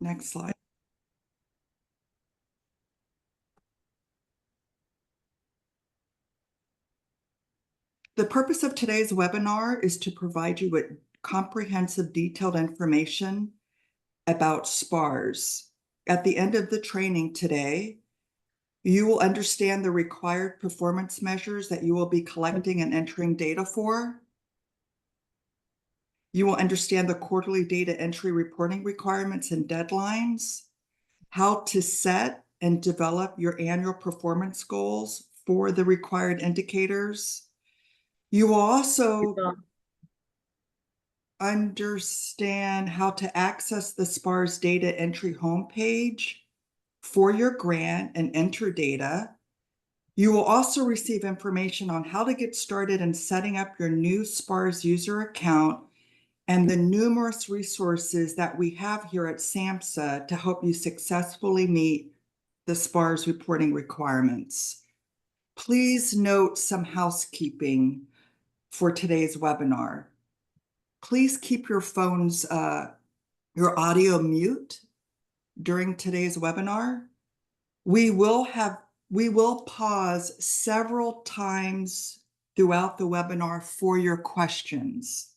Next slide. The purpose of today's webinar is to provide you with comprehensive, detailed information about SPARS. At the end of the training today, you will understand the required performance measures that you will be collecting and entering data for. You will understand the quarterly data entry reporting requirements and deadlines, how to set and develop your annual performance goals for the required indicators. You will also understand how to access the SPARS data entry homepage for your grant and enter data. You will also receive information on how to get started in setting up your new SPARS user account and the numerous resources that we have here at SAMHSA to help you successfully meet the SPARS reporting requirements. Please note some housekeeping for today's webinar. Please keep your phones, your audio mute during today's webinar. We will pause several times throughout the webinar for your questions,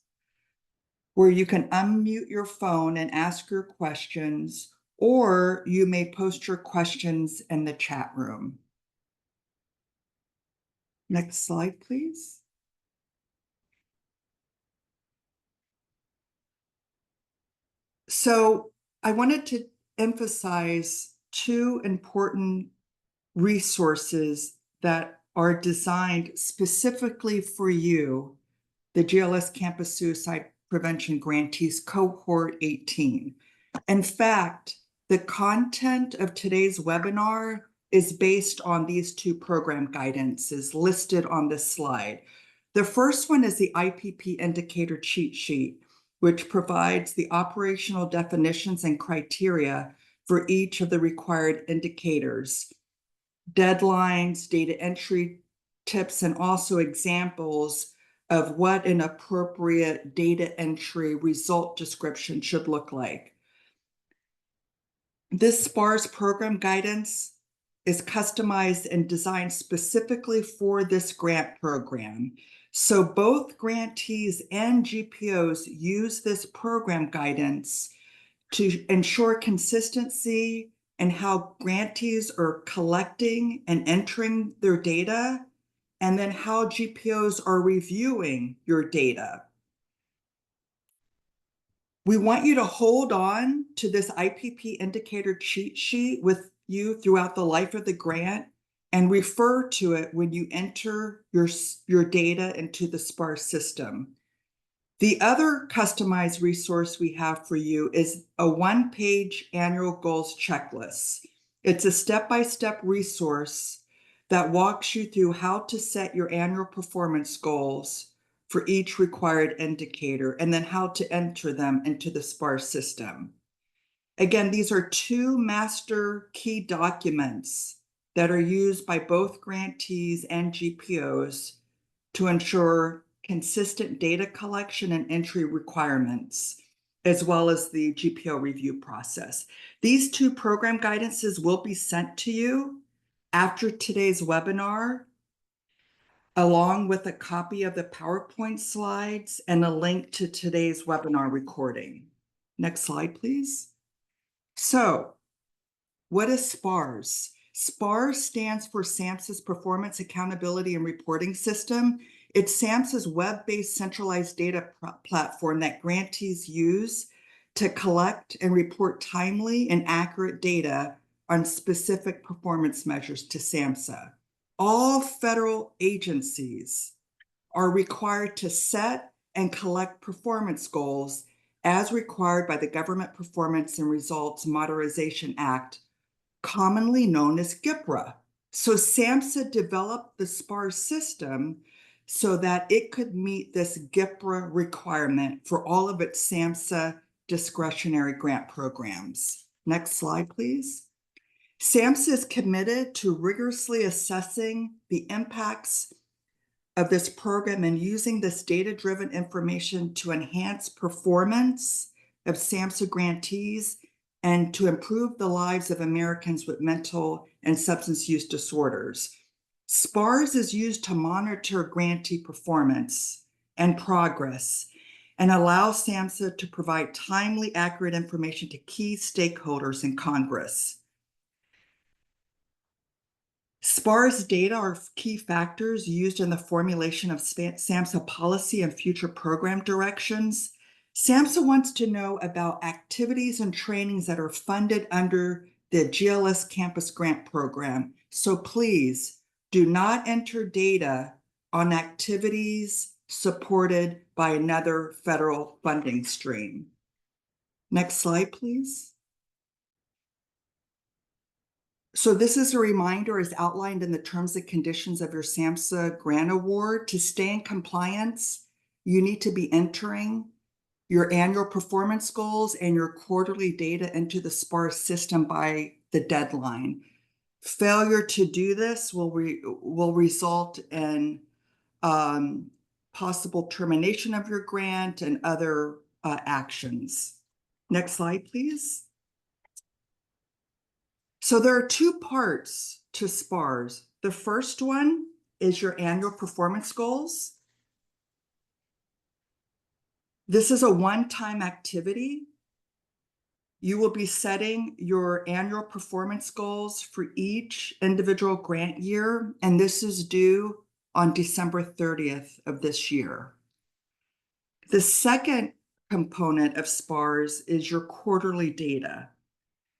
where you can unmute your phone and ask your questions, or you may post your questions in the chat room. Next slide, please. So I wanted to emphasize two important resources that are designed specifically for you, the GLS Campus Suicide Prevention Grantees Cohort 18. In fact, the content of today's webinar is based on these two program guidances listed on this slide. The first one is the IPP indicator cheat sheet, which provides the operational definitions and criteria for each of the required indicators, deadlines, data entry tips, and also examples of what an appropriate data entry result description should look like. This SPARS program guidance is customized and designed specifically for this grant program. So both grantees and GPOs use this program guidance to ensure consistency in how grantees are collecting and entering their data, and then how GPOs are reviewing your data. We want you to hold on to this IPP indicator cheat sheet with you throughout the life of the grant and refer to it when you enter your data into the SPARS system. The other customized resource we have for you is a one-page annual goals checklist. It's a step-by-step resource that walks you through how to set your annual performance goals for each required indicator, and then how to enter them into the SPARS system. Again, these are two master key documents that are used by both grantees and GPOs to ensure consistent data collection and entry requirements, as well as the GPO review process. These two program guidances will be sent to you after today's webinar, along with a copy of the PowerPoint slides and a link to today's webinar recording. Next slide, please. So, what is SPARS? SPARS stands for SAMHSA's Performance Accountability and Reporting System. It's SAMHSA's web-based centralized data platform that grantees use to collect and report timely and accurate data on specific performance measures to SAMHSA. All federal agencies are required to set and collect performance goals as required by the Government Performance and Results Modernization Act, commonly known as GPRA. So SAMHSA developed the SPARS system so that it could meet this GPRA requirement for all of its SAMHSA discretionary grant programs. Next slide, please. SAMHSA is committed to rigorously assessing the impacts of this program and using this data-driven information to enhance performance of SAMHSA grantees and to improve the lives of Americans with mental and substance use disorders. SPARS is used to monitor grantee performance and progress and allow SAMHSA to provide timely, accurate information to key stakeholders in Congress. SPARS data are key factors used in the formulation of SAMHSA policy and future program directions. SAMHSA wants to know about activities and trainings that are funded under the GLS Campus Grant Program. So please do not enter data on activities supported by another federal funding stream. Next slide, please. So this is a reminder as outlined in the terms and conditions of your SAMHSA grant award. To stay in compliance, you need to be entering your annual performance goals and your quarterly data into the SPARS system by the deadline. Failure to do this will result in possible termination of your grant and other actions. Next slide, please. So there are two parts to SPARS. The first one is your annual performance goals. This is a one-time activity. You will be setting your annual performance goals for each individual grant year, and this is due on December 30th of this year. The second component of SPARS is your quarterly data.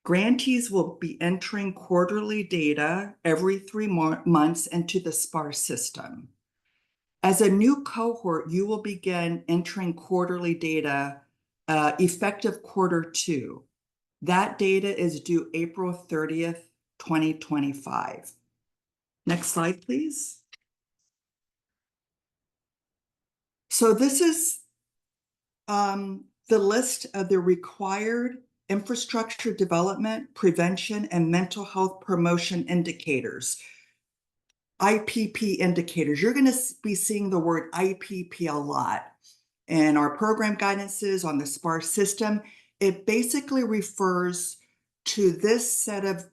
Grantees will be entering quarterly data every 3 months into the SPARS system. As a new cohort, you will begin entering quarterly data effective Q2. That data is due April 30th, 2025. Next slide, please. So this is the list of the required infrastructure development, prevention, and mental health promotion indicators. IPP indicators. You're going to be seeing the word IPP a lot in our program guidances on the SPARS system. It basically refers to this set of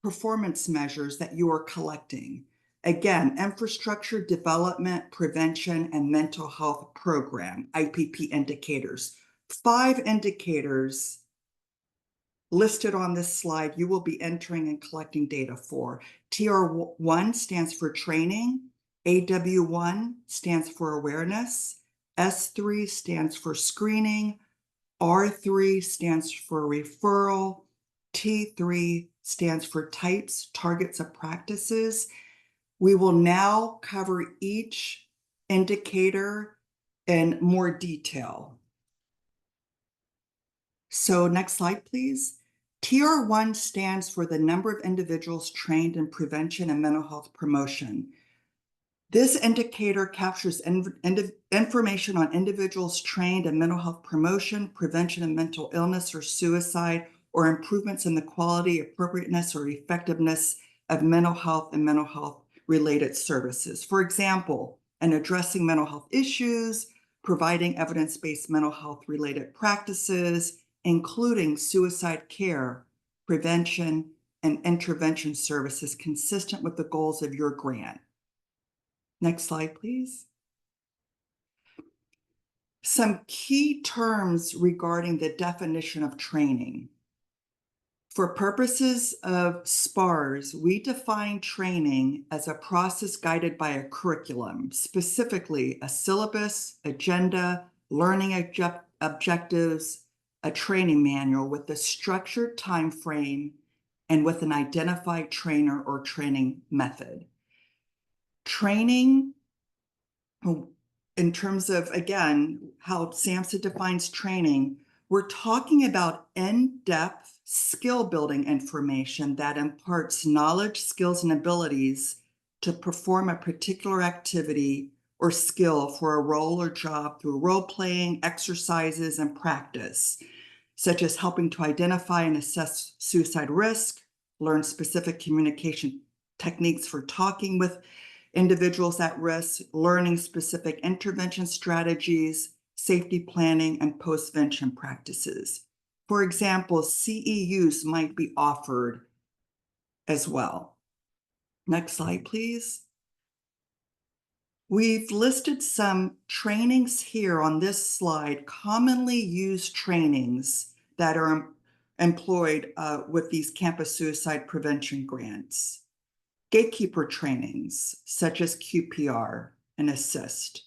performance measures that you are collecting. Again, infrastructure development, prevention, and mental health program, IPP indicators. 5 indicators listed on this slide you will be entering and collecting data for. TR1 stands for training, AW1 stands for awareness, S3 stands for screening, R3 stands for referral, T3 stands for types, targets of practices. We will now cover each indicator in more detail. So next slide, please. TR1 stands for the number of individuals trained in prevention and mental health promotion. This indicator captures information on individuals trained in mental health promotion, prevention of mental illness or suicide, or improvements in the quality, appropriateness, or effectiveness of mental health and mental health related services. For example, in addressing mental health issues, providing evidence-based mental health related practices, including suicide care, prevention, and intervention services consistent with the goals of your grant. Next slide, please. Some key terms regarding the definition of training. For purposes of SPARS, we define training as a process guided by a curriculum, specifically a syllabus, agenda, learning objectives, a training manual with a structured time frame and with an identified trainer or training method. Training, in terms of, again, how SAMHSA defines training, we're talking about in-depth skill building information that imparts knowledge, skills, and abilities to perform a particular activity or skill for a role or job through role-playing, exercises, and practice, such as helping to identify and assess suicide risk, learn specific communication techniques for talking with individuals at risk, learning specific intervention strategies, safety planning, and postvention practices. For example, CEUs might be offered as well. Next slide, please. We've listed some trainings here on this slide, commonly used trainings that are employed with these campus suicide prevention grants. Gatekeeper trainings, such as QPR and ASSIST.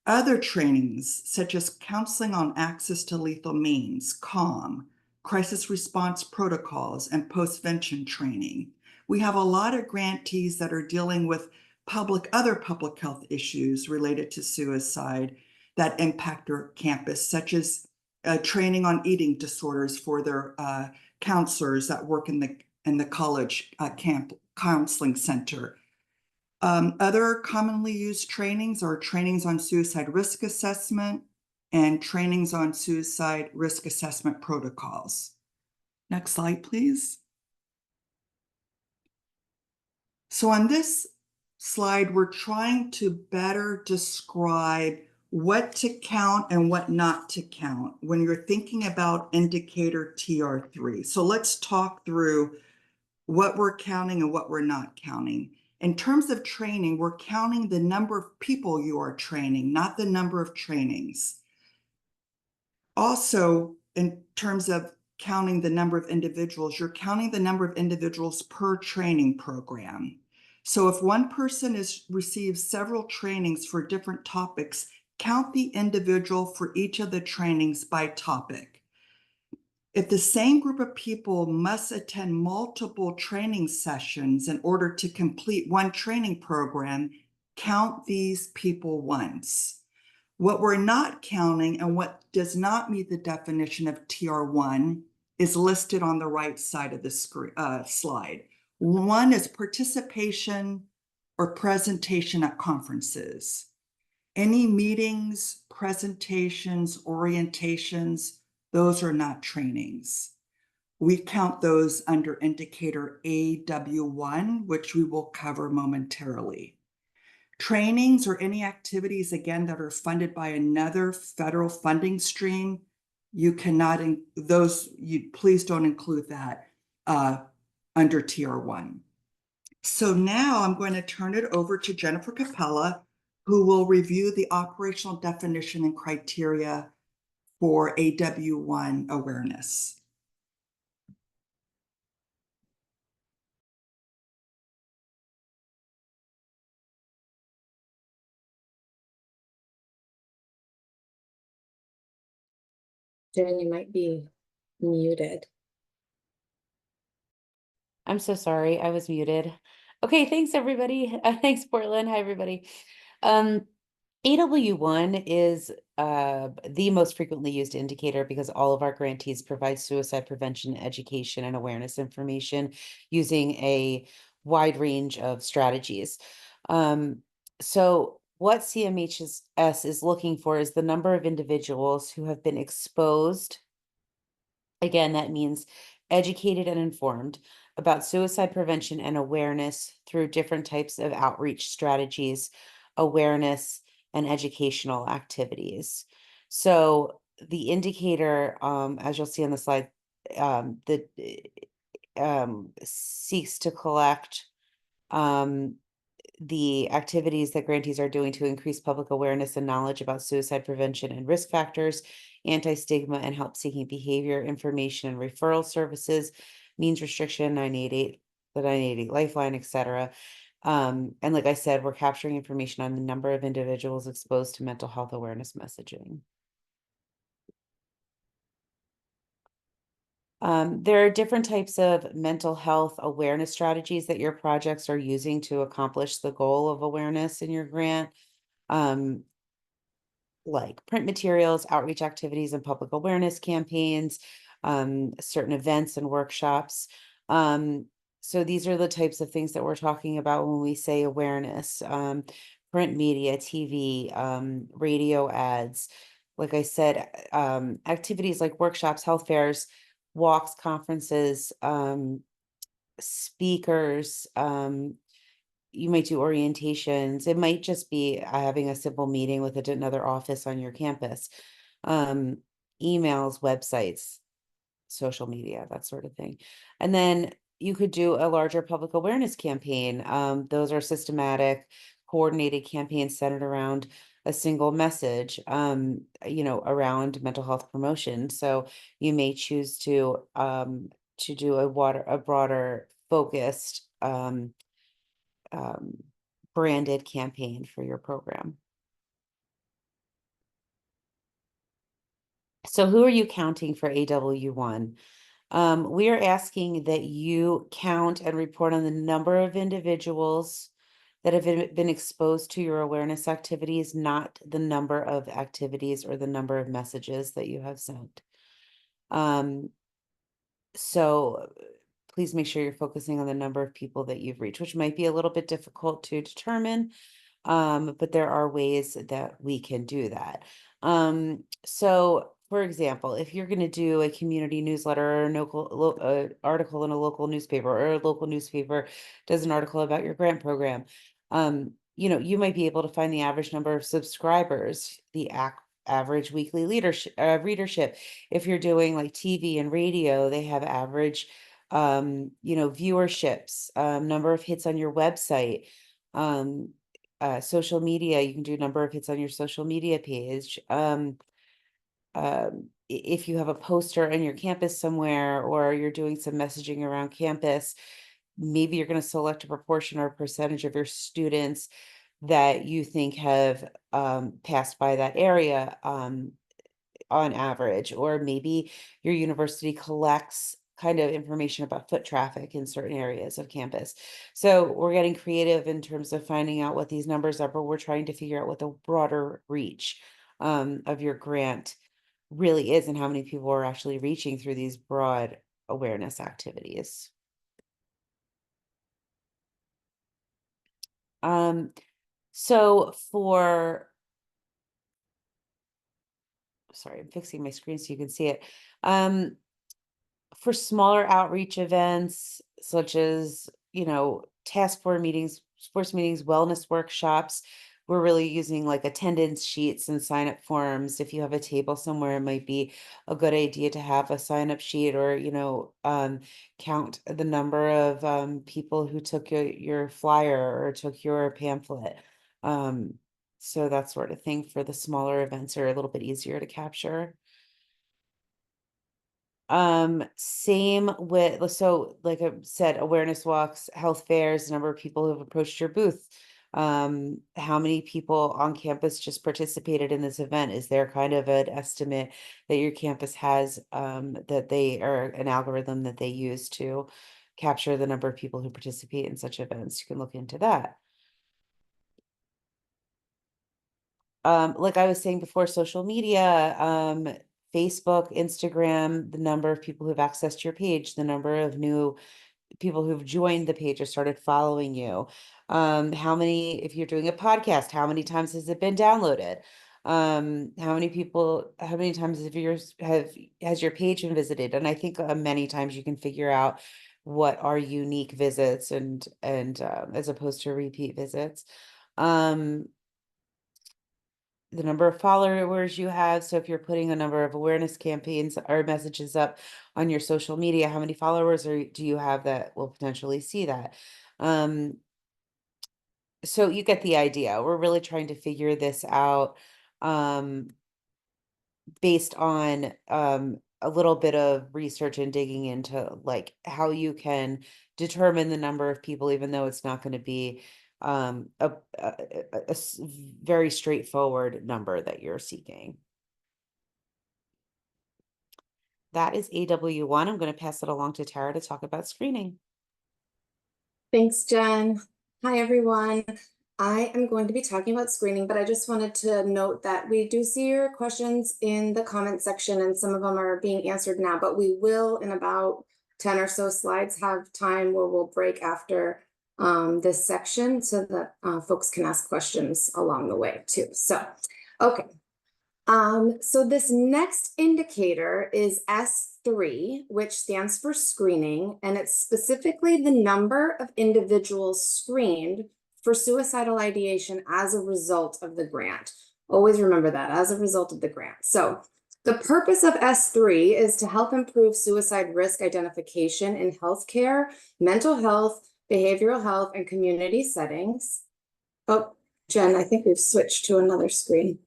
Other trainings, such as counseling on access to lethal means, CALM, crisis response protocols, and postvention training. We have a lot of grantees that are dealing with other public health issues related to suicide that impact our campus, such as training on eating disorders for their counselors that work in the college counseling center. Other commonly used trainings are trainings on suicide risk assessment and trainings on suicide risk assessment protocols. Next slide, please. So on this slide, we're trying to better describe what to count and what not to count when you're thinking about indicator TR3. So let's talk through what we're counting and what we're not counting. In terms of training, we're counting the number of people you are training, not the number of trainings. Also, in terms of counting the number of individuals, you're counting the number of individuals per training program. So if one person receives several trainings for different topics, count the individual for each of the trainings by topic. If the same group of people must attend multiple training sessions in order to complete one training program, count these people once. What we're not counting and what does not meet the definition of TR1 is listed on the right side of the slide. One is participation or presentation at conferences. Any meetings, presentations, orientations, those are not trainings. We count those under indicator AW1, which we will cover momentarily. Trainings or any activities, again, that are funded by another federal funding stream, you cannot, please don't include that under TR1. So now I'm going to turn it over to Jennifer Capella, who will review the operational definition and criteria for AW1 awareness. Jen, you might be muted. I'm so sorry, I was muted. Okay, thanks everybody. Thanks, Portland. Hi, everybody. AW1 is the most frequently used indicator because all of our grantees provide suicide prevention, education, and awareness information using a wide range of strategies. So what CMHS is looking for is the number of individuals who have been exposed. Again, that means educated and informed about suicide prevention and awareness through different types of outreach strategies, awareness, and educational activities. So the indicator, as you'll see on the slide, seeks to collect the activities that grantees are doing to increase public awareness and knowledge about suicide prevention and risk factors, anti-stigma and help-seeking behavior, information and referral services, means restriction, 988, the 988 Lifeline, etc. And like I said, we're capturing information on the number of individuals exposed to mental health awareness messaging. There are different types of mental health awareness strategies that your projects are using to accomplish the goal of awareness in your grant. Like print materials, outreach activities, and public awareness campaigns, certain events and workshops. So these are the types of things that we're talking about when we say awareness. Print media, TV, radio ads. Like I said, activities like workshops, health fairs, walks, conferences, speakers, you might do orientations. It might just be having a simple meeting with another office on your campus, emails, websites. social media, that sort of thing. And then you could do a larger public awareness campaign. Those are systematic, coordinated campaigns centered around a single message, around mental health promotion. So you may choose to do a broader focused branded campaign for your program. So who are you counting for AW1? We are asking that you count and report on the number of individuals that have been exposed to your awareness activities, not the number of activities or the number of messages that you have sent. So please make sure you're focusing on the number of people that you've reached, which might be a little bit difficult to determine. But there are ways that we can do that. So for example, if you're going to do a community newsletter or an article in a local newspaper, or a local newspaper does an article about your grant program, you might be able to find the average number of subscribers, the average weekly readership. If you're doing like TV and radio, they have average, viewerships, number of hits on your website, social media. You can do number of hits on your social media page. If you have a poster on your campus somewhere, or you're doing some messaging around campus, maybe you're going to select a proportion or a percentage of your students that you think have passed by that area on average. Or maybe your university collects kind of information about foot traffic in certain areas of campus. So we're getting creative in terms of finding out what these numbers are, but we're trying to figure out what the broader reach of your grant really is, and how many people are actually reaching through these broad awareness activities. So sorry, I'm fixing my screen so you can see it. For smaller outreach events, such as, task force meetings, sports meetings, wellness workshops, we're really using like attendance sheets and sign up forms. If you have a table somewhere, it might be a good idea to have a sign up sheet, or, count the number of people who took your flyer or took your pamphlet. So that sort of thing for the smaller events are a little bit easier to capture. Same with, so like I said, awareness walks, health fairs, the number of people who have approached your booth. How many people on campus just participated in this event? Is there kind of an estimate that your campus has, that they, or an algorithm that they use to capture the number of people who participate in such events? You can look into that. Like I was saying before, social media, Facebook, Instagram, the number of people who've accessed your page, the number of new people who've joined the page or started following you. How many, if you're doing a podcast, how many times has it been downloaded? How many times has your page been visited? And I think many times you can figure out what are unique visits and as opposed to repeat visits. The number of followers you have. So if you're putting a number of awareness campaigns or messages up on your social media, how many followers do you have that will potentially see that? So you get the idea. We're really trying to figure this out based on a little bit of research and digging into like how you can determine the number of people, even though it's not going to be a very straightforward number that you're seeking. That is AW1. I'm going to pass it along to Tara to talk about screening. Thanks, Jen. Hi, everyone. I am going to be talking about screening, but I just wanted to note that we do see your questions in the comment section, and some of them are being answered now, but we will, in about 10 or so slides, have time where we'll break after this section so that folks can ask questions along the way too. So, okay. So this next indicator is S3, which stands for screening, and it's specifically the number of individuals screened for suicidal ideation as a result of the grant. Always remember that, as a result of the grant. So The purpose of S3 is to help improve suicide risk identification in healthcare, mental health, behavioral health, and community settings. Oh, Jen, I think we've switched to another screen.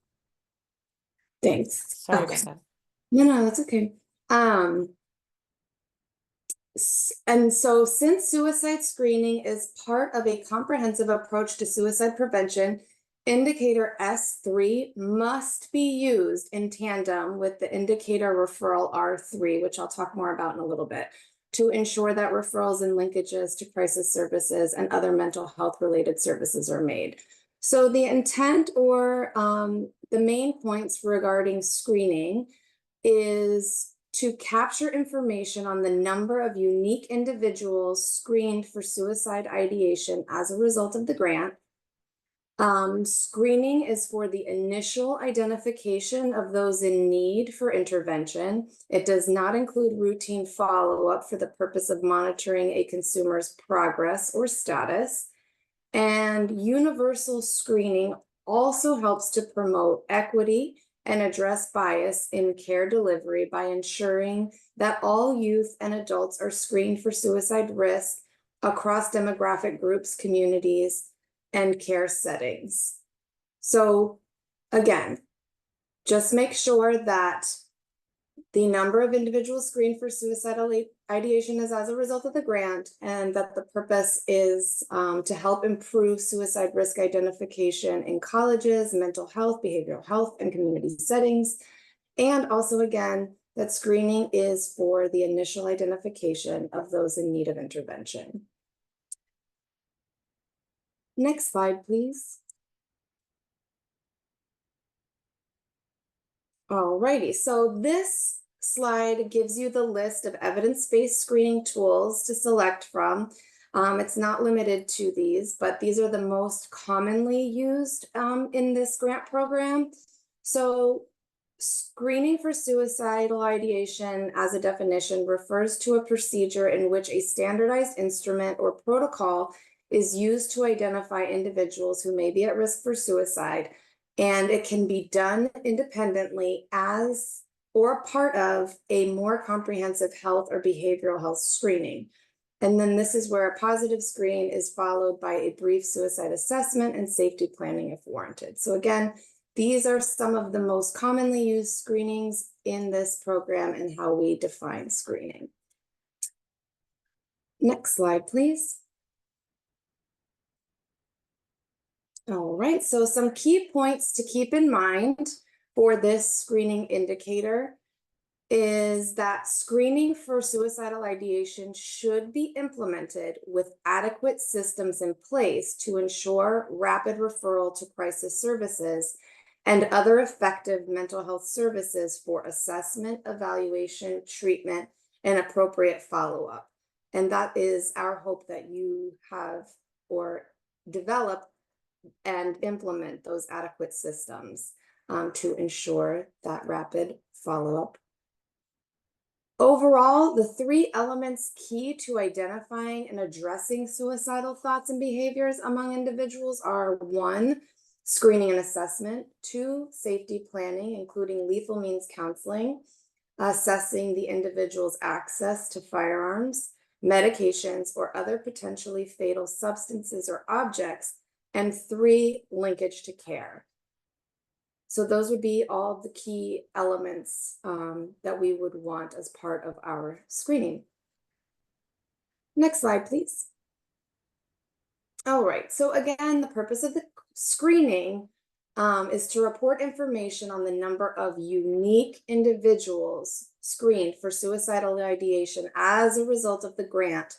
Thanks. Sorry Okay. about that. No, that's okay. And so since suicide screening is part of a comprehensive approach to suicide prevention, indicator S3 must be used in tandem with the indicator referral R3, which I'll talk more about in a little bit, to ensure that referrals and linkages to crisis services and other mental health related services are made. So the intent or the main points regarding screening is to capture information on the number of unique individuals screened for suicide ideation as a result of the grant. Screening is for the initial identification of those in need for intervention. It does not include routine follow-up for the purpose of monitoring a consumer's progress or status. And universal screening also helps to promote equity and address bias in care delivery by ensuring that all youth and adults are screened for suicide risk across demographic groups, communities, and care settings. So again, just make sure that the number of individuals screened for suicidal ideation is as a result of the grant, and that the purpose is to help improve suicide risk identification in colleges, mental health, behavioral health, and community settings. And also, again, that screening is for the initial identification of those in need of intervention. Next slide, please. Alrighty, so this slide gives you the list of evidence-based screening tools to select from. It's not limited to these, but these are the most commonly used in this grant program. So screening for suicidal ideation as a definition refers to a procedure in which a standardized instrument or protocol is used to identify individuals who may be at risk for suicide, and it can be done independently as or part of a more comprehensive health or behavioral health screening. And then this is where a positive screen is followed by a brief suicide assessment and safety planning if warranted. So again, these are some of the most commonly used screenings in this program and how we define screening. Next slide, please. All right, so some key points to keep in mind for this screening indicator is that screening for suicidal ideation should be implemented with adequate systems in place to ensure rapid referral to crisis services and other effective mental health services for assessment, evaluation, treatment, and appropriate follow-up. And that is our hope, that you have or develop and implement those adequate systems to ensure that rapid follow-up. Overall, the three elements key to identifying and addressing suicidal thoughts and behaviors among individuals are: 1, screening and assessment; 2, safety planning, including lethal means counseling, assessing the individual's access to firearms, medications, or other potentially fatal substances or objects; and 3, linkage to care. So those would be all the key elements that we would want as part of our screening. Next slide, please. All right, so again, the purpose of the screening is to report information on the number of unique individuals screened for suicidal ideation as a result of the grant,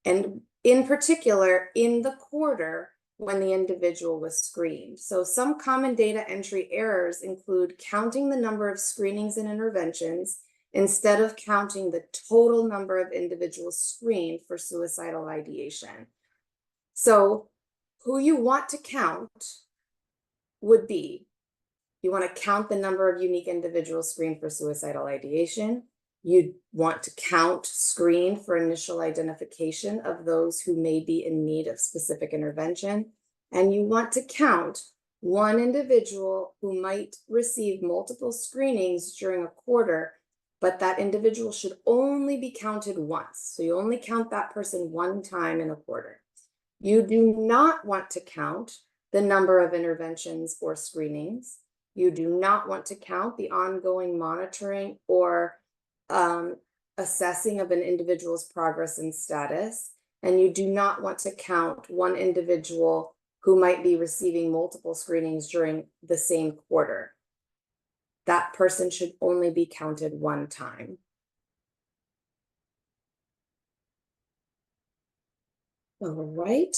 and in particular, in the quarter when the individual was screened. So some common data entry errors include counting the number of screenings and interventions instead of counting the total number of individuals screened for suicidal ideation. So who you want to count would be, you want to count the number of unique individuals screened for suicidal ideation. You'd want to count, screen for initial identification of those who may be in need of specific intervention. And you want to count one individual who might receive multiple screenings during a quarter, but that individual should only be counted once. So you only count that person one time in a quarter. You do not want to count the number of interventions or screenings. You do not want to count the ongoing monitoring or assessing of an individual's progress and status. And you do not want to count one individual who might be receiving multiple screenings during the same quarter. That person should only be counted one time. All right.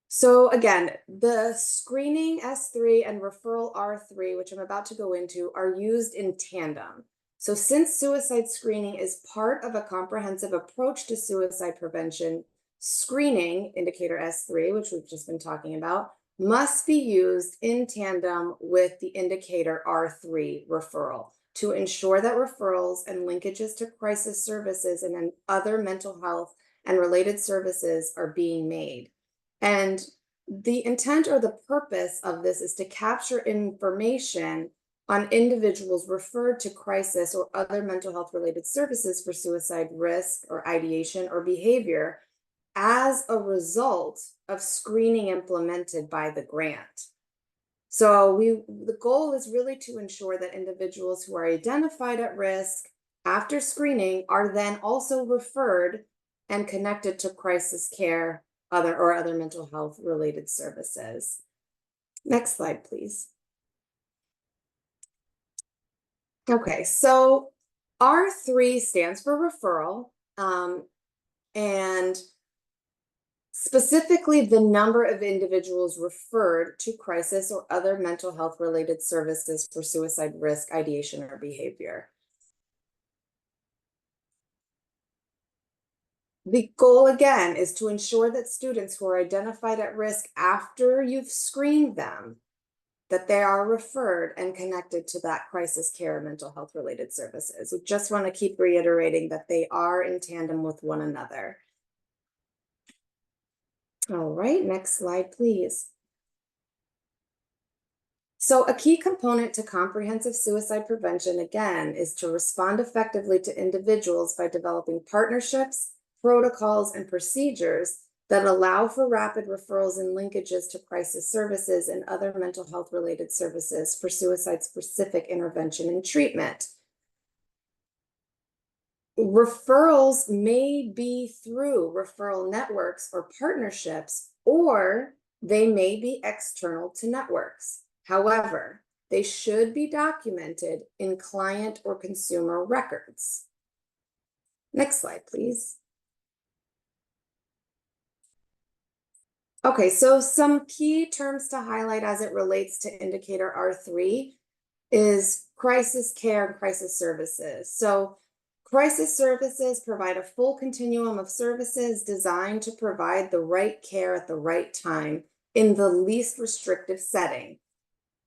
So again, the screening S3 and referral R3, which I'm about to go into, are used in tandem. So since suicide screening is part of a comprehensive approach to suicide prevention, screening, indicator S3, which we've just been talking about, must be used in tandem with the indicator R3 referral to ensure that referrals and linkages to crisis services and other mental health and related services are being made. And the intent or the purpose of this is to capture information on individuals referred to crisis or other mental health related services for suicide risk or ideation or behavior as a result of screening implemented by the grant. So the goal is really to ensure that individuals who are identified at risk after screening are then also referred and connected to crisis care, other mental health related services. Next slide, please. Okay, so R3 stands for referral, and specifically the number of individuals referred to crisis or other mental health related services for suicide risk, ideation, or behavior. The goal, again, is to ensure that students who are identified at risk after you've screened them, that they are referred and connected to that crisis care mental health related services. We just want to keep reiterating that they are in tandem with one another. All right, next slide, please. So a key component to comprehensive suicide prevention, again, is to respond effectively to individuals by developing partnerships, protocols, and procedures that allow for rapid referrals and linkages to crisis services and other mental health related services for suicide-specific intervention and treatment. Referrals may be through referral networks or partnerships, or they may be external to networks. However, they should be documented in client or consumer records. Next slide, please. Okay, so some key terms to highlight as it relates to indicator R3 is crisis care and crisis services. So crisis services provide a full continuum of services designed to provide the right care at the right time in the least restrictive setting.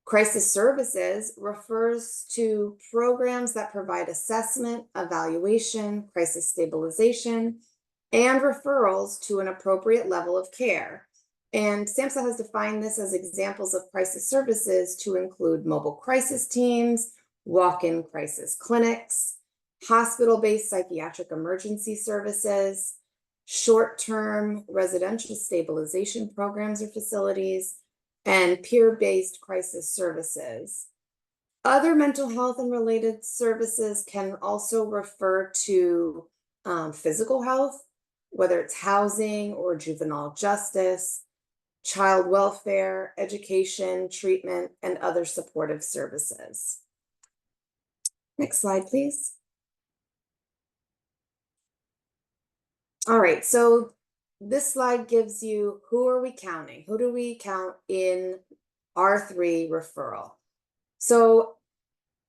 Crisis services refers to programs that provide assessment, evaluation, crisis stabilization, and referrals to an appropriate level of care. And SAMHSA has defined this as examples of crisis services to include mobile crisis teams, walk-in crisis clinics, hospital-based psychiatric emergency services, short-term residential stabilization programs or facilities, and peer-based crisis services. Other mental health and related services can also refer to physical health, whether it's housing or juvenile justice, child welfare, education, treatment, and other supportive services. Next slide, please. All right, so this slide gives you who are we counting? Who do we count in R3 referral? So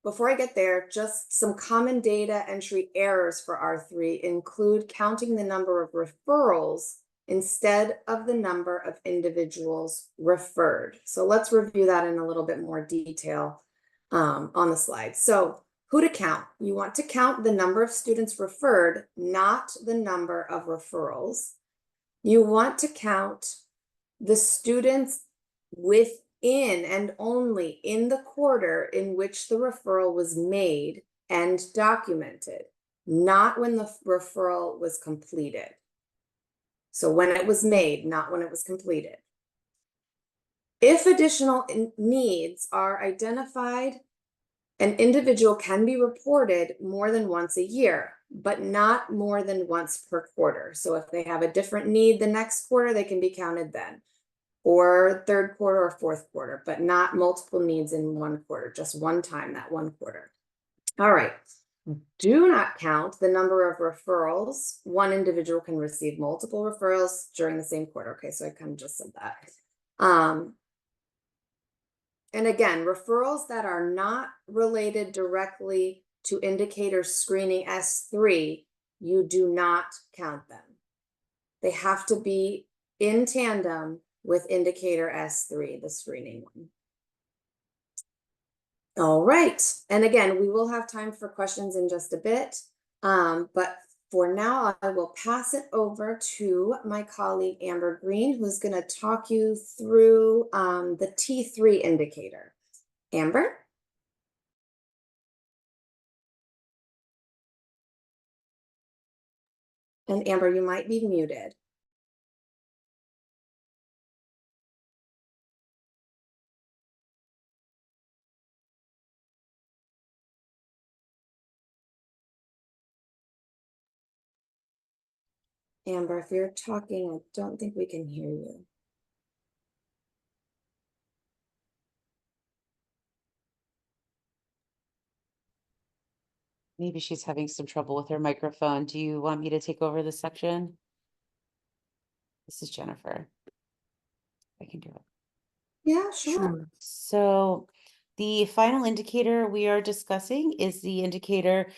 before I get there, just some common data entry errors for R3 include counting the number of referrals instead of the number of individuals referred. So let's review that in a little bit more detail on the slide. So who to count? You want to count the number of students referred, not the number of referrals. You want to count the students within and only in the quarter in which the referral was made and documented, not when the referral was completed. So when it was made, not when it was completed. If additional needs are identified, an individual can be reported more than once a year, but not more than once per quarter. So if they have a different need the next quarter, they can be counted then, or third quarter or fourth quarter, but not multiple needs in one quarter, just one time that one quarter. All right. Do not count the number of referrals. One individual can receive multiple referrals during the same quarter. Okay, so I kind of just said that. And again, referrals that are not related directly to indicator screening S3, you do not count them. They have to be in tandem with indicator S3, the screening one. All right, and again, we will have time for questions in just a bit, but for now, I will pass it over to my colleague, Amber Green, who's going to talk you through the T3 indicator. Amber? And Amber, you might be muted. Amber, if you're talking, I don't think we can hear you. Maybe she's having some trouble with her microphone. Do you want me to take over this section? This is Jennifer. I can do it. Yeah, sure. So the final indicator we are discussing is the indicator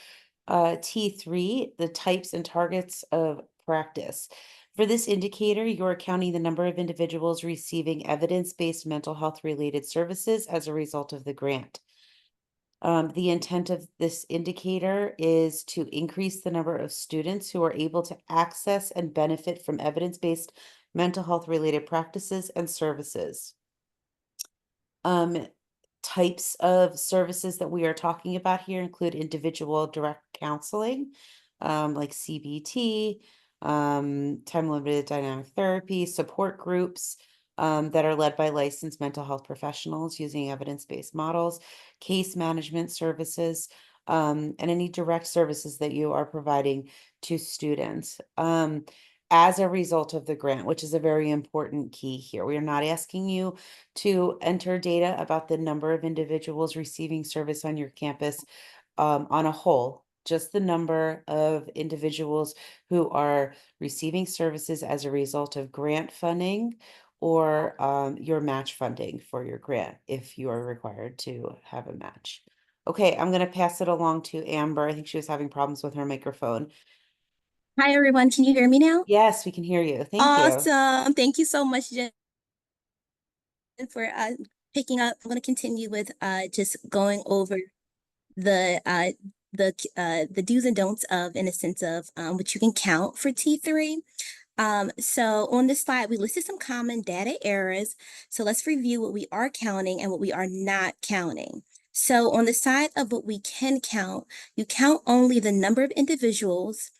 T3, the types and targets of practice. For this indicator, you're counting the number of individuals receiving evidence-based mental health related services as a result of the grant. The intent of this indicator is to increase the number of students who are able to access and benefit from evidence-based mental health related practices and services. Types of services that we are talking about here include individual direct counseling, like CBT, time-limited dynamic therapy, support groups that are led by licensed mental health professionals using evidence-based models, case management services, and any direct services that you are providing to students. As a result of the grant, which is a very important key here. We are not asking you to enter data about the number of individuals receiving service on your campus on a whole, just the number of individuals who are receiving services as a result of grant funding or your match funding for your grant, if you are required to have a match. Okay, I'm going to pass it along to Amber. I think she was having problems with her microphone. Hi, everyone. Can you hear me now? Yes, we can hear you. Thank you. Awesome. Thank you so much, Jen, for picking up. I'm going to continue with just going over the do's and don'ts of, in a sense of what you can count for T3. So on this slide, we listed some common data errors. So let's review what we are counting and what we are not counting. So on the side of what we can count, you count only the number of individuals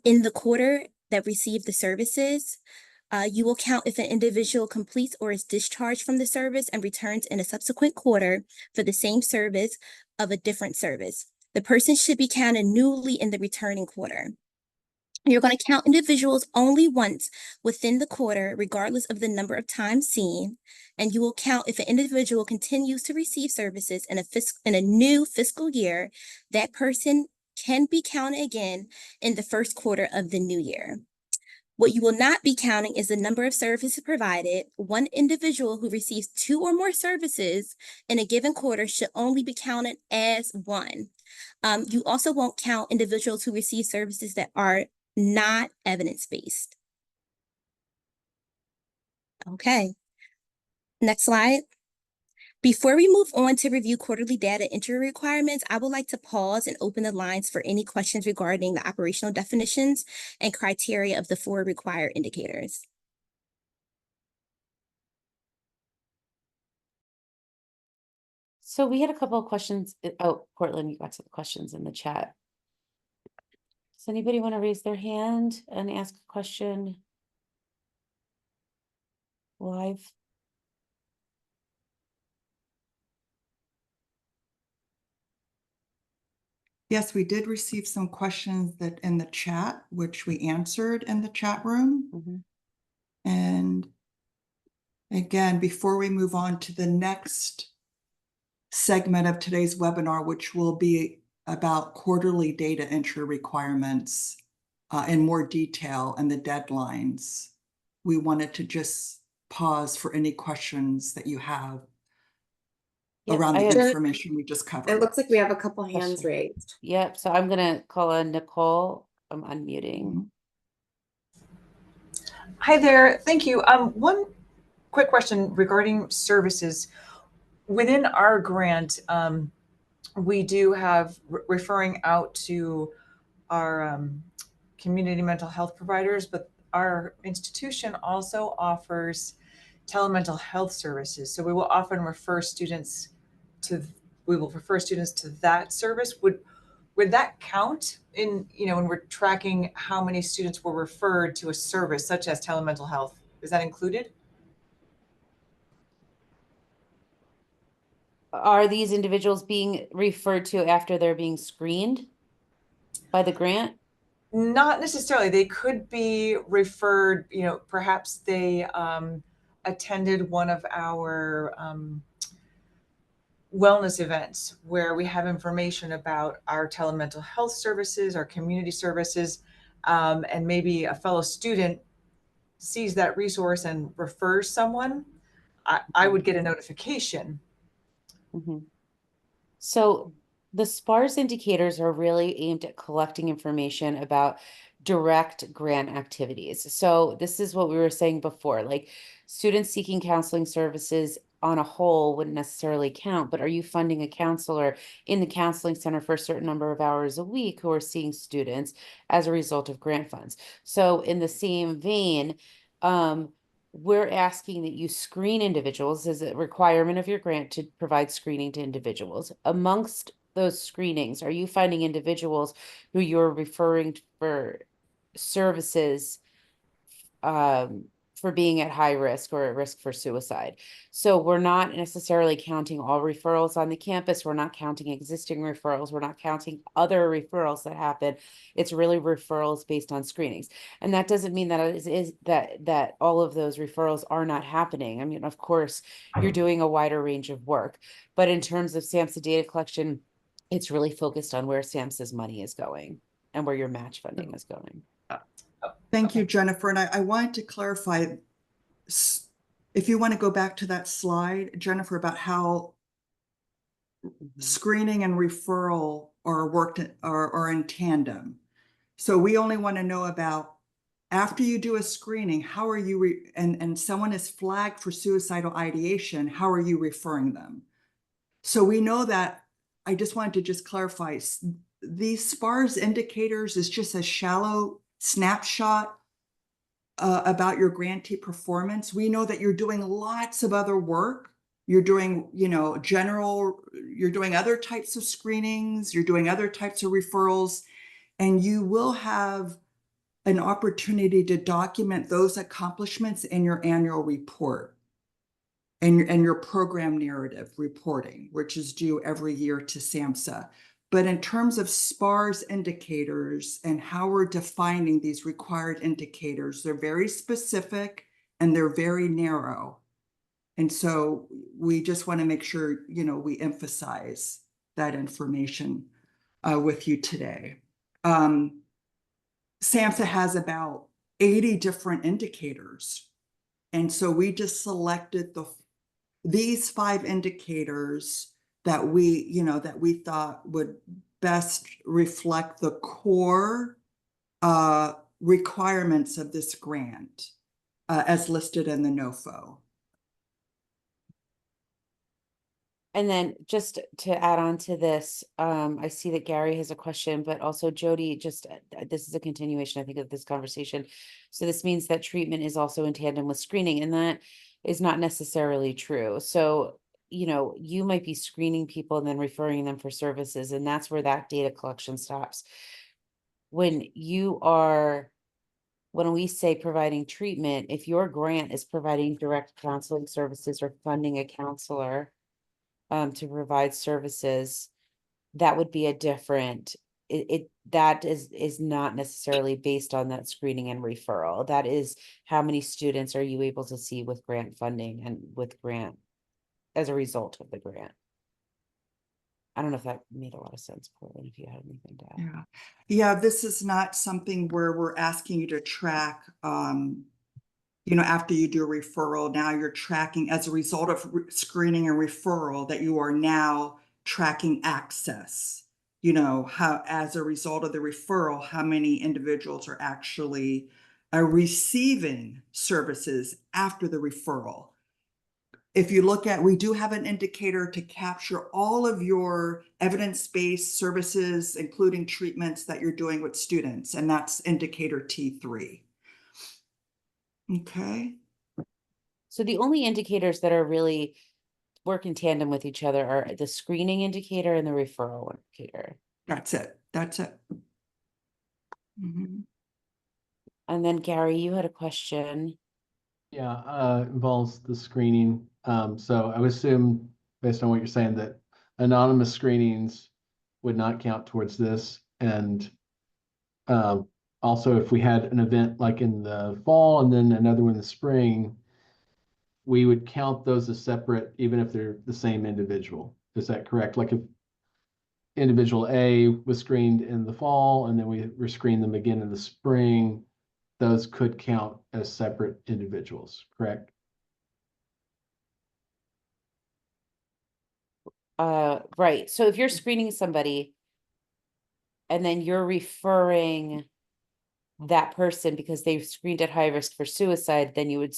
in the quarter that receive the services. You will count if an individual completes or is discharged from the service and returns in a subsequent quarter for the same service of a different service. The person should be counted newly in the returning quarter. You're going to count individuals only once within the quarter, regardless of the number of times seen. And you will count if an individual continues to receive services in a new fiscal year, that person can be counted again in the first quarter of the new year. What you will not be counting is the number of services provided. One individual who receives 2 or more services in a given quarter should only be counted as one. You also won't count individuals who receive services that are not evidence-based. Okay, next slide. Before we move on to review quarterly data entry requirements, I would like to pause and open the lines for any questions regarding the operational definitions and criteria of the 4 required indicators. So we had a couple of questions. Oh, Portland, you got some questions in the chat. Does anybody want to raise their hand and ask a question live? Yes, we did receive some questions that in the chat, which we answered in the chat room. Mhm. And again, before we move on to the next segment of today's webinar, which will be about quarterly data entry requirements in more detail and the deadlines, we wanted to just pause for any questions that you have Yep, around I the have a information we just covered. It looks like we have a couple hands question. raised. Yep, so I'm gonna call on Nicole. I'm unmuting. Mhm. Hi there, thank you. One quick question regarding services. Within our grant, we do have referring out to our community mental health providers, but our institution also offers telemental health services. So we will often refer students to that service. Would that count in, when we're tracking how many students were referred to a service such as telemental health? Is that included? Are these individuals being referred to after they're being screened by the grant? Not necessarily. They could be referred, perhaps they attended one of our wellness events where we have information about our telemental health services, our community services, and maybe a fellow student sees that resource and refers someone. I would get a notification. Mhm. So the SPARS indicators are really aimed at collecting information about direct grant activities. So this is what we were saying before, like students seeking counseling services on a whole wouldn't necessarily count, but are you funding a counselor in the counseling center for a certain number of hours a week who are seeing students as a result of grant funds? So in the same vein, we're asking that you screen individuals as a requirement of your grant to provide screening to individuals. Amongst those screenings, are you finding individuals who you're referring for services for being at high risk or at risk for suicide? So we're not necessarily counting all referrals on the campus. We're not counting existing referrals. We're not counting other referrals that happen. It's really referrals based on screenings. And that doesn't mean that it is that all of those referrals are not happening. I mean, of course, you're doing a wider range of work, but in terms of SAMHSA data collection, it's really focused on where SAMHSA's money is going and where your match funding is going. Thank you, Okay. Jennifer. And I wanted to clarify, if you want to go back to that slide, Jennifer, about how screening and referral are in tandem. So we only want to know about after you do a screening, how are you and someone is flagged for suicidal ideation, how are you referring them? So we know that. I just wanted to just clarify, these SPARS indicators is just a shallow snapshot about your grantee performance. We know that you're doing lots of other work. You're doing, you're doing other types of screenings, you're doing other types of referrals, and you will have an opportunity to document those accomplishments in your annual report and your program narrative reporting, which is due every year to SAMHSA. But in terms of SPARS indicators and how we're defining these required indicators, they're very specific and they're very narrow. And so we just want to make sure, we emphasize that information with you today. SAMHSA has about 80 different indicators. And so we just selected these 5 indicators that we thought would best reflect the core requirements of this grant as listed in the NOFO. And then just to add on to this, I see that Gary has a question, but also Jody, this is a continuation, I think, of this conversation. So this means that treatment is also in tandem with screening, and that is not necessarily true. So you know, you might be screening people and then referring them for services, and that's where that data collection stops. When we say providing treatment, if your grant is providing direct counseling services or funding a counselor to provide services, that would be a different, that is not necessarily based on that screening and referral. That is how many students are you able to see with grant funding and with grant as a result of the grant. I don't know if that made a lot of sense, Portland, if you had anything to add. Yeah. Yeah, this is not something where we're asking you to track, you know, after you do a referral, now you're tracking as a result of screening and referral that you are now tracking access. You know, how, as a result of the referral, how many individuals are actually receiving services after the referral. If you look at, we do have an indicator to capture all of your evidence-based services, including treatments that you're doing with students, and that's indicator T3. Okay. So the only indicators that are really work in tandem with each other are the screening indicator and the referral indicator. That's it. That's it. Mhm. And then Gary, you had a question. Yeah, involves the screening. So I would assume, based on what you're saying, that anonymous screenings would not count towards this. And also, if we had an event like in the fall and then another one in the spring, we would count those as separate, even if they're the same individual. Is that correct? Like if individual A was screened in the fall and then we rescreened them again in the spring, those could count as separate individuals, correct? Right. So if you're screening somebody and then you're referring that person because they've screened at high risk for suicide, then you would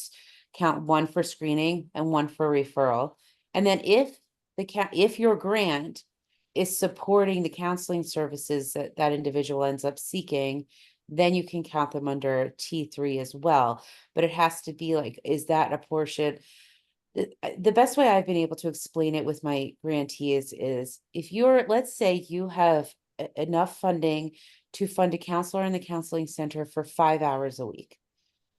count one for screening and one for referral. And then if your grant is supporting the counseling services that that individual ends up seeking, then you can count them under T3 as well. But it has to be like, is that a portion? The best way I've been able to explain it with my grantees is if let's say you have enough funding to fund a counselor in the counseling center for 5 hours a week.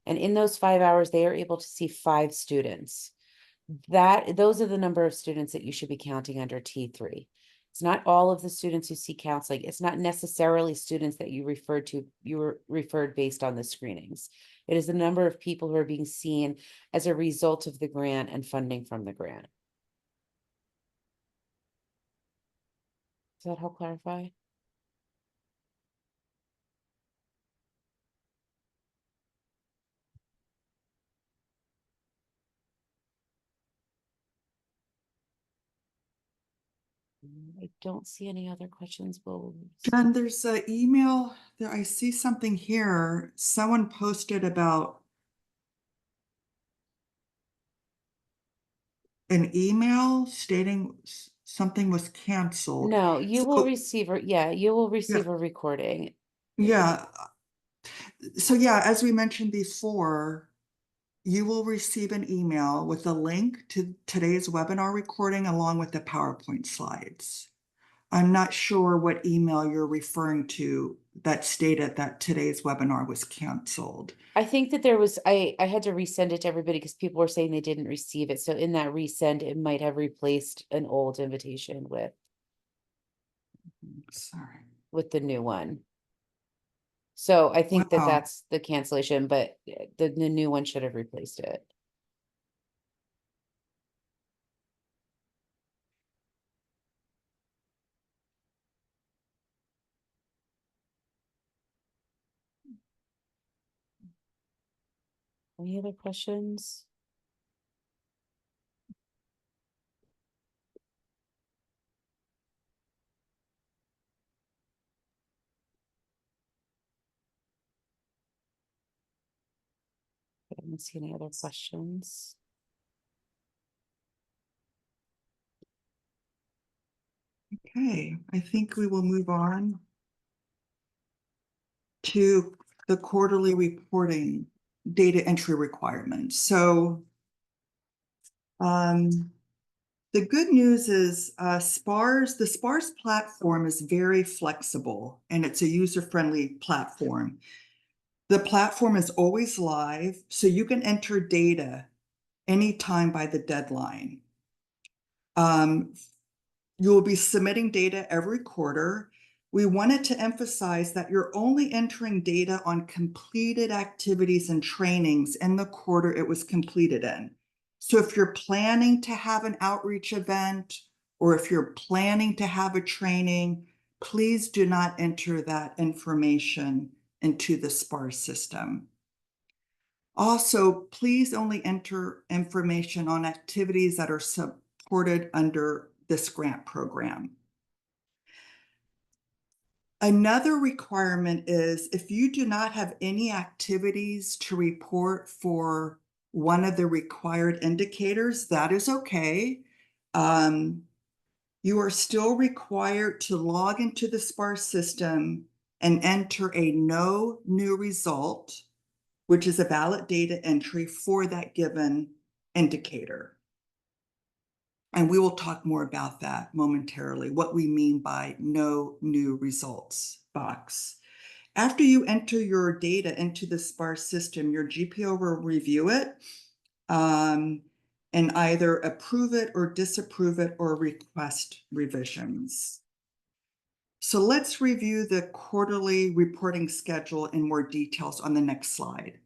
And in those 5 hours, they are able to see 5 students. Those are the number of students that you should be counting under T3. It's not all of the students who see counseling. It's not necessarily students that you were referred based on the screenings. It is the number of people who are being seen as a result of the grant and funding from the grant. Does that help clarify? I don't see any other questions. Jen, there's an email there. I see something here. Someone posted about an email stating something was canceled. No, you will So- receive, you will receive a recording. Yeah. So yeah, as we mentioned before, you will receive an email with a link to today's webinar recording along with the PowerPoint slides. I'm not sure what email you're referring to that stated that today's webinar was canceled. I think that there was, I had to resend it to everybody because people were saying they didn't receive it. So in that resend, it might have replaced an old invitation Sorry. with the new one. So I think that Wow. that's the cancellation, but the new one should have replaced it. Any other questions? I don't see any other questions. Okay, I think we will move on to the quarterly reporting data entry requirements. So The good news is SPARS, the SPARS platform is very flexible and it's a user-friendly platform. The platform is always live, so you can enter data anytime by the deadline. You will be submitting data every quarter. We wanted to emphasize that you're only entering data on completed activities and trainings in the quarter it was completed in. So if you're planning to have an outreach event, or if you're planning to have a training, please do not enter that information into the SPARS system. Also, please only enter information on activities that are supported under this grant program. Another requirement is if you do not have any activities to report for one of the required indicators, that is okay. You are still required to log into the SPARS system and enter a no new result, which is a valid data entry for that given indicator. And we will talk more about that momentarily, what we mean by no new results box. After you enter your data into the SPARS system, your GPO will review it and either approve it or disapprove it or request revisions. So let's review the quarterly reporting schedule in more details on the next slide.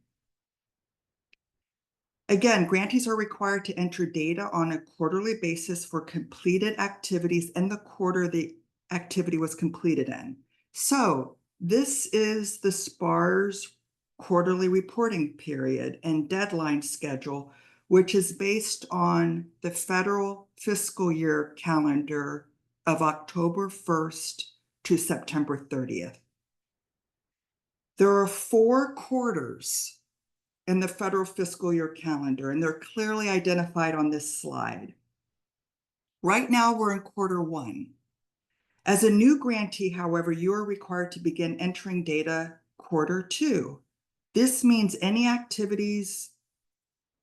Again, grantees are required to enter data on a quarterly basis for completed activities in the quarter the activity was completed in. So this is the SPARS quarterly reporting period and deadline schedule, which is based on the federal fiscal year calendar of October 1st to September 30th. There are 4 quarters in the federal fiscal year calendar, and they're clearly identified on this slide. Right now, we're in quarter 1. As a new grantee, however, you are required to begin entering data quarter 2. This means any activities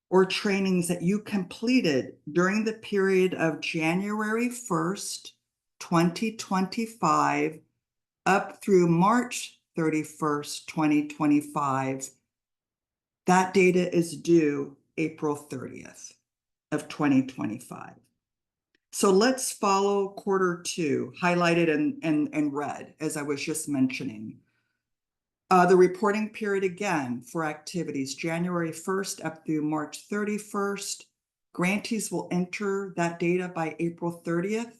or trainings that you completed during the period of January 1st, 2025, up through March 31st, 2025, that data is due April 30th of 2025. So let's follow quarter 2, highlighted in red, as I was just mentioning. The reporting period again for activities, January 1st up through March 31st. Grantees will enter that data by April 30th.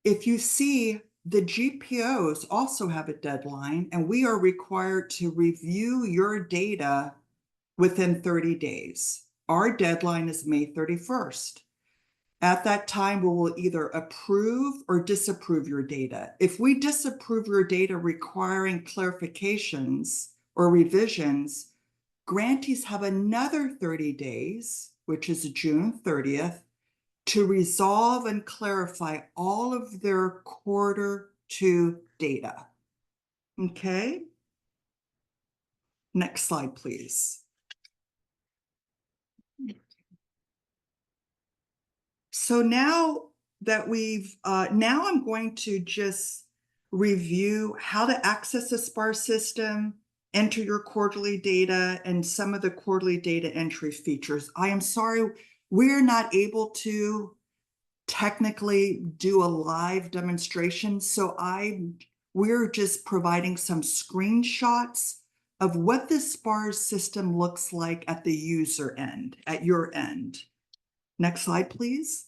If you see, the GPOs also have a deadline, and we are required to review your data within 30 days. Our deadline is May 31st. At that time, we will either approve or disapprove your data. If we disapprove your data requiring clarifications or revisions, grantees have another 30 days, which is June 30th, to resolve and clarify all of their quarter 2 data. Okay? Next slide, please. So now that now I'm going to just review how to access the SPARS system, enter your quarterly data, and some of the quarterly data entry features. I am sorry, we're not able to technically do a live demonstration, so we're just providing some screenshots of what the SPARS system looks like at the user end, at your end. Next slide, please.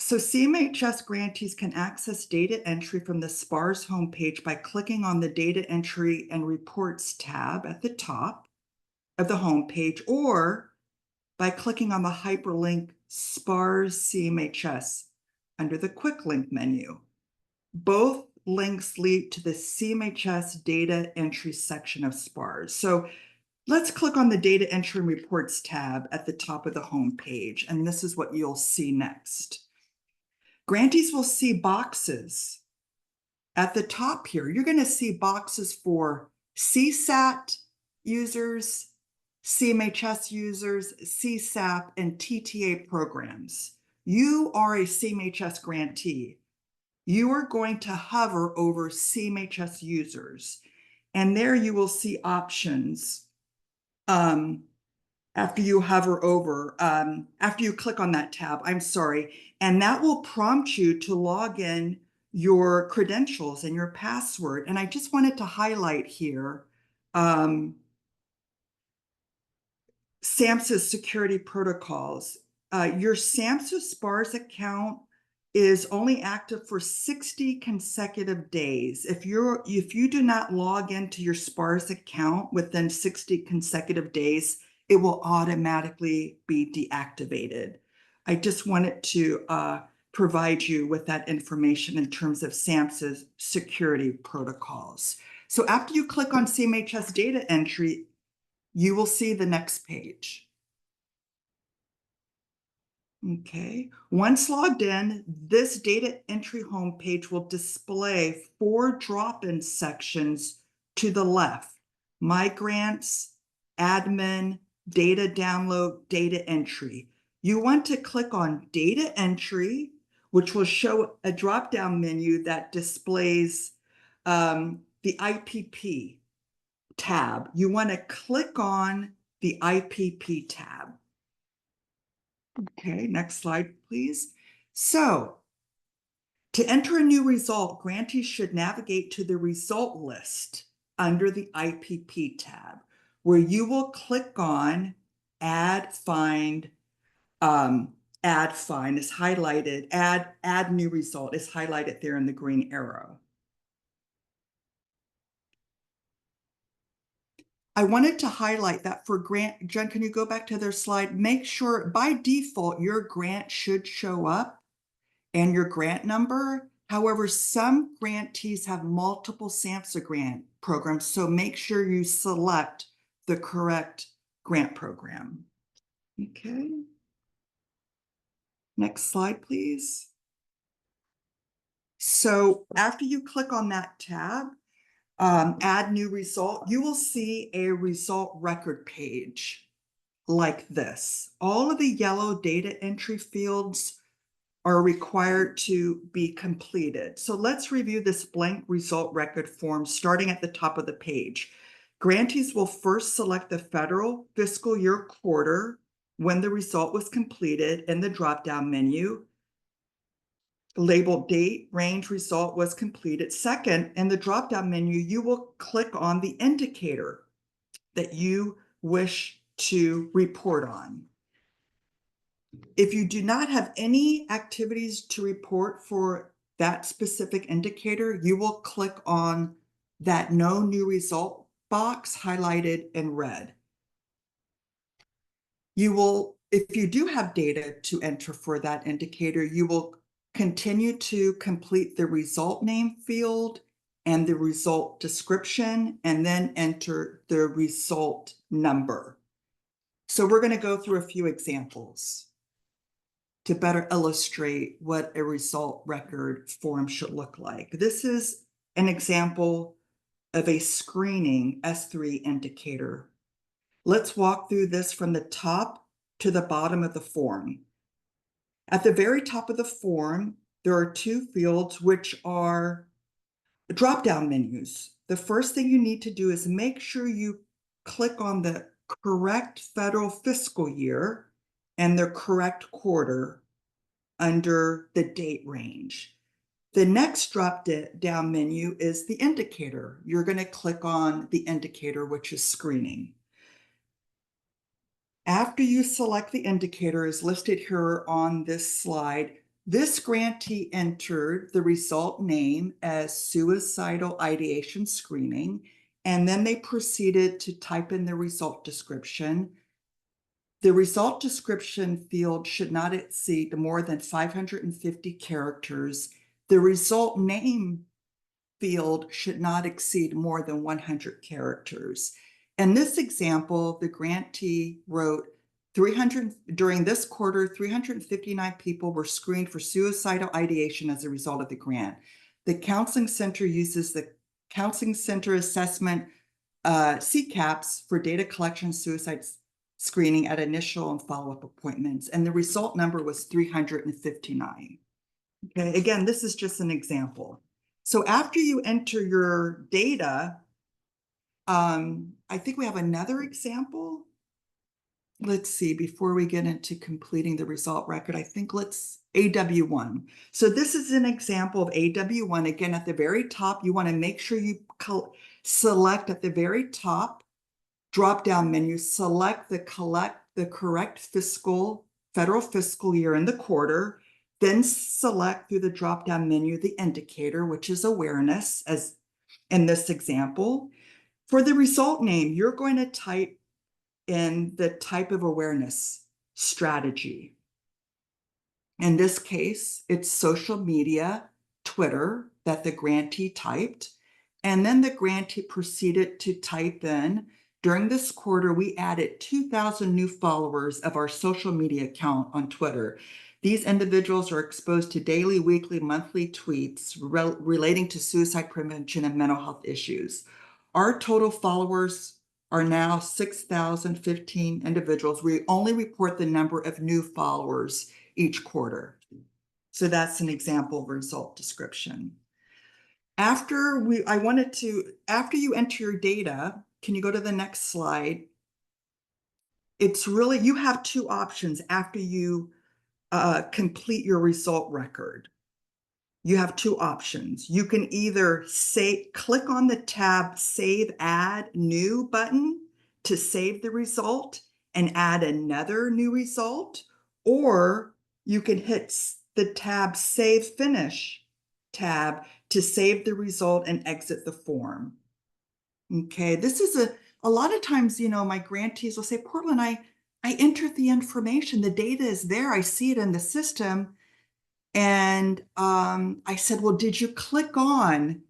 So CMHS grantees can access data entry from the SPARS homepage by clicking on the Data Entry and Reports tab at the top of the homepage, or by clicking on the hyperlink SPARS CMHS under the Quick Link menu. Both links lead to the CMHS data entry section of SPARS. So let's click on the Data Entry and Reports tab at the top of the homepage, and this is what you'll see next. Grantees will see boxes at the top here. You're going to see boxes for CSAT users CMHS users, CSAP, and TTA programs. You are a CMHS grantee. You are going to hover over CMHS users, and there you will see options after you hover over, after you click on that tab, I'm sorry, and that will prompt you to log in your credentials and your password. And I just wanted to highlight here, SAMHSA's security protocols. Your SAMHSA SPARS account is only active for 60 consecutive days. If you do not log into your SPARS account within 60 consecutive days, it will automatically be deactivated. I just wanted to provide you with that information in terms of SAMHSA's security protocols. So after you click on CMHS data entry, you will see the next page. Okay, once logged in, this data entry homepage will display 4 drop-in sections to the left: My Grants, Admin, Data Download, Data Entry. You want to click on Data Entry, which will show a drop-down menu that displays the IPP tab. You want to click on the IPP tab. Okay, next slide, please. So, to enter a new result, grantees should navigate to the result list under the IPP tab, where you will click on Add Find. Add Find is highlighted. Add New Result is highlighted there in the green arrow. I wanted to highlight that for grant, Jen, can you go back to their slide? Make sure by default, your grant should show up and your grant number. However, some grantees have multiple SAMHSA grant programs, so make sure you select the correct grant program. Okay. Next slide, please. So after you click on that tab, add new result, you will see a result record page like this. All of the yellow data entry fields are required to be completed. So let's review this blank result record form starting at the top of the page. Grantees will first select the federal fiscal year quarter when the result was completed in the drop-down menu. Labeled date, range, result was completed. Second, in the drop-down menu, you will click on the indicator that you wish to report on. If you do not have any activities to report for that specific indicator, you will click on that No New Result box highlighted in red. You will, if you do have data to enter for that indicator, you will continue to complete the result name field and the result description, and then enter the result number. So we're going to go through a few examples to better illustrate what a result record form should look like. This is an example of a screening S3 indicator. Let's walk through this from the top to the bottom of the form. At the very top of the form, there are 2 fields which are drop-down menus. The first thing you need to do is make sure you click on the correct federal fiscal year and the correct quarter under the date range. The next drop-down menu is the indicator. You're going to click on the indicator, which is screening. After you select the indicator as listed here on this slide, this grantee entered the result name as suicidal ideation screening, and then they proceeded to type in the result description. The result description field should not exceed more than 550 characters. The result name field should not exceed more than 100 characters. In this example, the grantee wrote during this quarter, 359 people were screened for suicidal ideation as a result of the grant. The counseling center uses the counseling center assessment CCAPs for data collection, suicide screening at initial and follow-up appointments, and the result number was 359. Okay, again, this is just an example. So after you enter your data, I think we have another example. Let's see, before we get into completing the result record, I think let's AW1. So this is an example of AW1. Again, at the very top, you want to make sure you select at the very top drop-down menu, select the correct federal fiscal year in the quarter, then select through the drop-down menu the indicator, which is awareness, as in this example. For the result name, you're going to type in the type of awareness strategy. In this case, it's social media, Twitter, that the grantee typed. And then the grantee proceeded to type in, during this quarter, we added 2,000 new followers of our social media account on Twitter. These individuals are exposed to daily, weekly, monthly tweets relating to suicide prevention and mental health issues. Our total followers are now 6,015 individuals. We only report the number of new followers each quarter. So that's an example result description. After you enter your data, can you go to the next slide? It's really, you have two options after you complete your result record. You have two options. You can either click on the tab Save Add New button to save the result and add another new result, or you can hit the tab Save Finish tab to save the result and exit the form. Okay, this is a lot of times, my grantees will say, Portland, I entered the information, the data is there, I see it in the system. And I said, well, did you click on,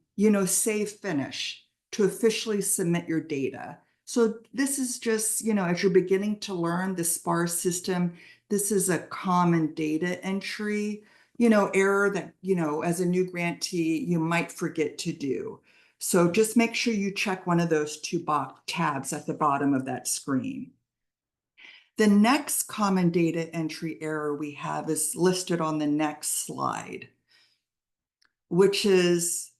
Save Finish to officially submit your data? So this is just, as you're beginning to learn the SPARS system, this is a common data entry, error that, as a new grantee, you might forget to do. So just make sure you check one of those two tabs at the bottom of that screen. The next common data entry error we have is listed on the next slide, which is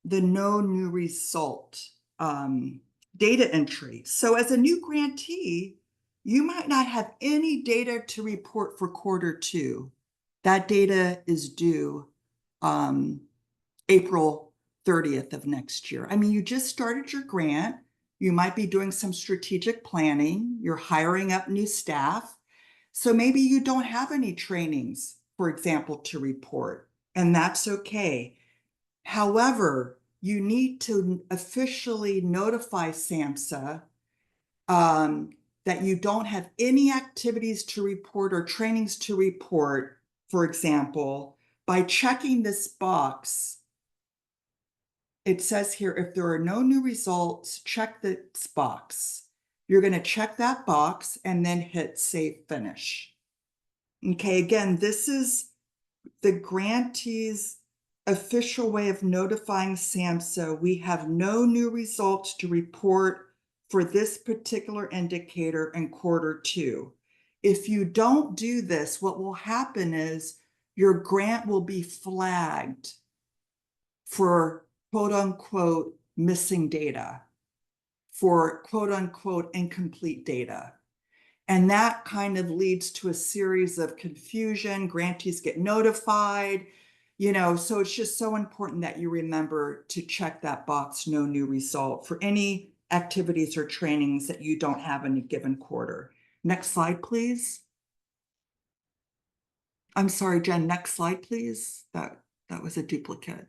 the no new result data entry. So as a new grantee, you might not have any data to report for quarter 2. That data is due April 30th of next year. I mean, you just started your grant. You might be doing some strategic planning. You're hiring up new staff. So maybe you don't have any trainings, for example, to report, and that's okay. However, you need to officially notify SAMHSA that you don't have any activities to report or trainings to report, for example, by checking this box. It says here, if there are no new results, check this box. You're going to check that box and then hit Save Finish. Okay, again, this is the grantee's official way of notifying SAMHSA we have no new results to report for this particular indicator in quarter 2. If you don't do this, what will happen is your grant will be flagged for quote unquote missing data, for quote unquote incomplete data. And that kind of leads to a series of confusion. Grantees get notified, so it's just so important that you remember to check that box, no new result, for any activities or trainings that you don't have in a given quarter. Next slide, please. I'm sorry, Jen, next slide, please. That was a duplicate.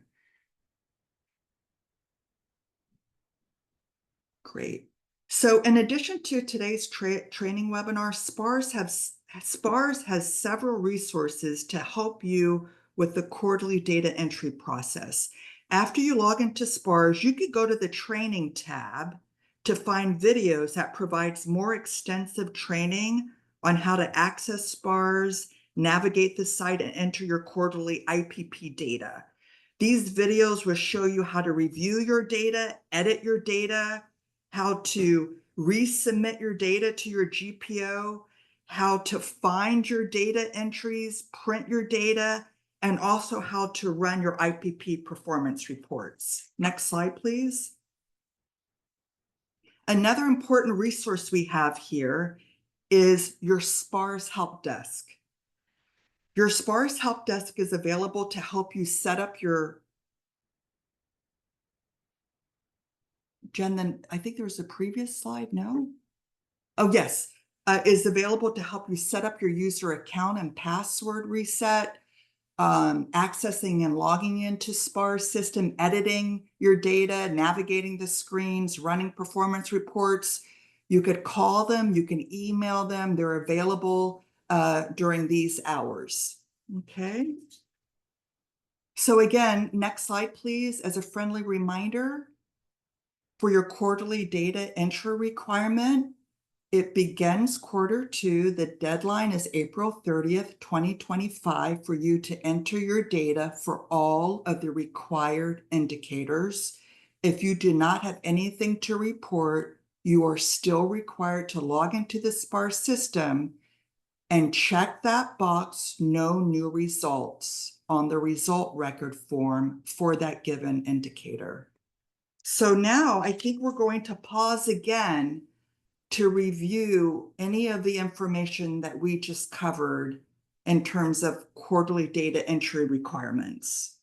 Great. So in addition to today's training webinar, SPARS has several resources to help you with the quarterly data entry process. After you log into SPARS, you could go to the training tab to find videos that provides more extensive training on how to access SPARS, navigate the site, and enter your quarterly IPP data. These videos will show you how to review your data, edit your data, how to resubmit your data to your GPO, how to find your data entries, print your data, and also how to run your IPP performance reports. Next slide, please. Another important resource we have here is your SPARS help desk. Your SPARS help desk is available to help you set up your, Jen, then I think there was a previous slide, no? Oh, yes, is available to help you set up your user account and password reset, accessing and logging into SPARS system, editing your data, navigating the screens, running performance reports. You could call them, you can email them. They're available during these hours. Okay. So again, next slide, please. As a friendly reminder, for your quarterly data entry requirement, it begins Q2. The deadline is April 30th, 2025 for you to enter your data for all of the required indicators. If you do not have anything to report, you are still required to log into the SPARS system and check that box, no new results, on the result record form for that given indicator. So now I think we're going to pause again to review any of the information that we just covered in terms of quarterly data entry requirements.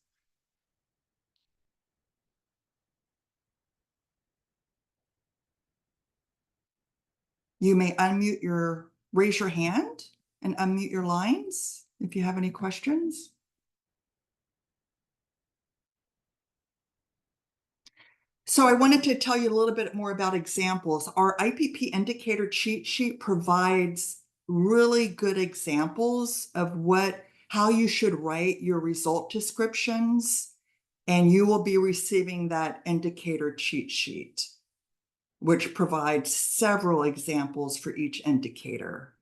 You may raise your hand and unmute your lines if you have any questions. So I wanted to tell you a little bit more about examples. Our IPP indicator cheat sheet provides really good examples of how you should write your result descriptions, and you will be receiving that indicator cheat sheet, which provides several examples for each indicator.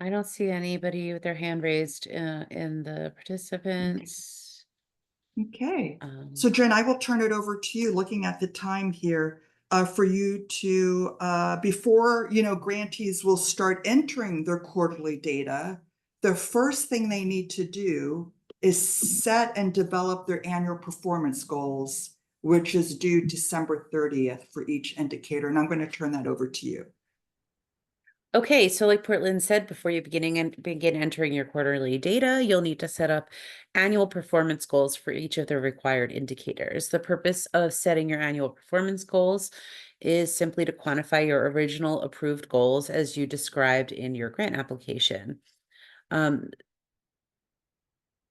I don't see anybody with their hand raised in the participants. Okay. So Jen, I will turn it over to you, looking at the time here, for you to, before, grantees will start entering their quarterly data, the first thing they need to do is set and develop their annual performance goals, which is due December 30th for each indicator. And I'm going to turn that over to you. Okay, so like Portland said, before you begin entering your quarterly data, you'll need to set up annual performance goals for each of the required indicators. The purpose of setting your annual performance goals is simply to quantify your original approved goals as you described in your grant application.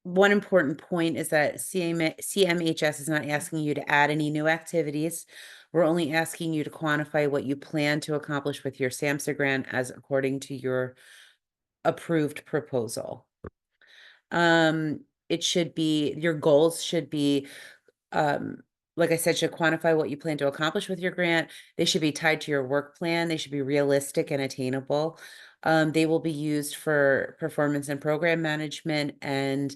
One important point is that CMHS is not asking you to add any new activities. We're only asking you to quantify what you plan to accomplish with your SAMHSA grant as according to your approved proposal. Your goals should be, like I said, should quantify what you plan to accomplish with your grant. They should be tied to your work plan. They should be realistic and attainable. They will be used for performance and program management, and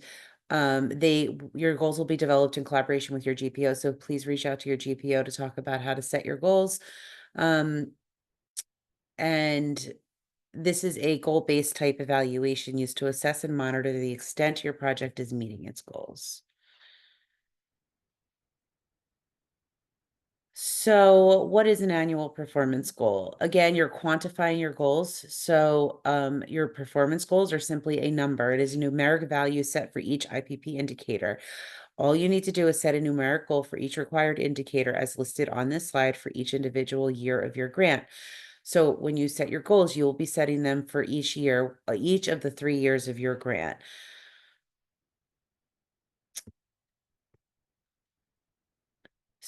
your goals will be developed in collaboration with your GPO. So please reach out to your GPO to talk about how to set your goals. And this is a goal-based type evaluation used to assess and monitor the extent your project is meeting its goals. So what is an annual performance goal? Again, you're quantifying your goals. So your performance goals are simply a number. It is a numeric value set for each IPP indicator. All you need to do is set a numeric goal for each required indicator as listed on this slide for each individual year of your grant. So when you set your goals, you will be setting them for each year, each of the 3 years of your grant.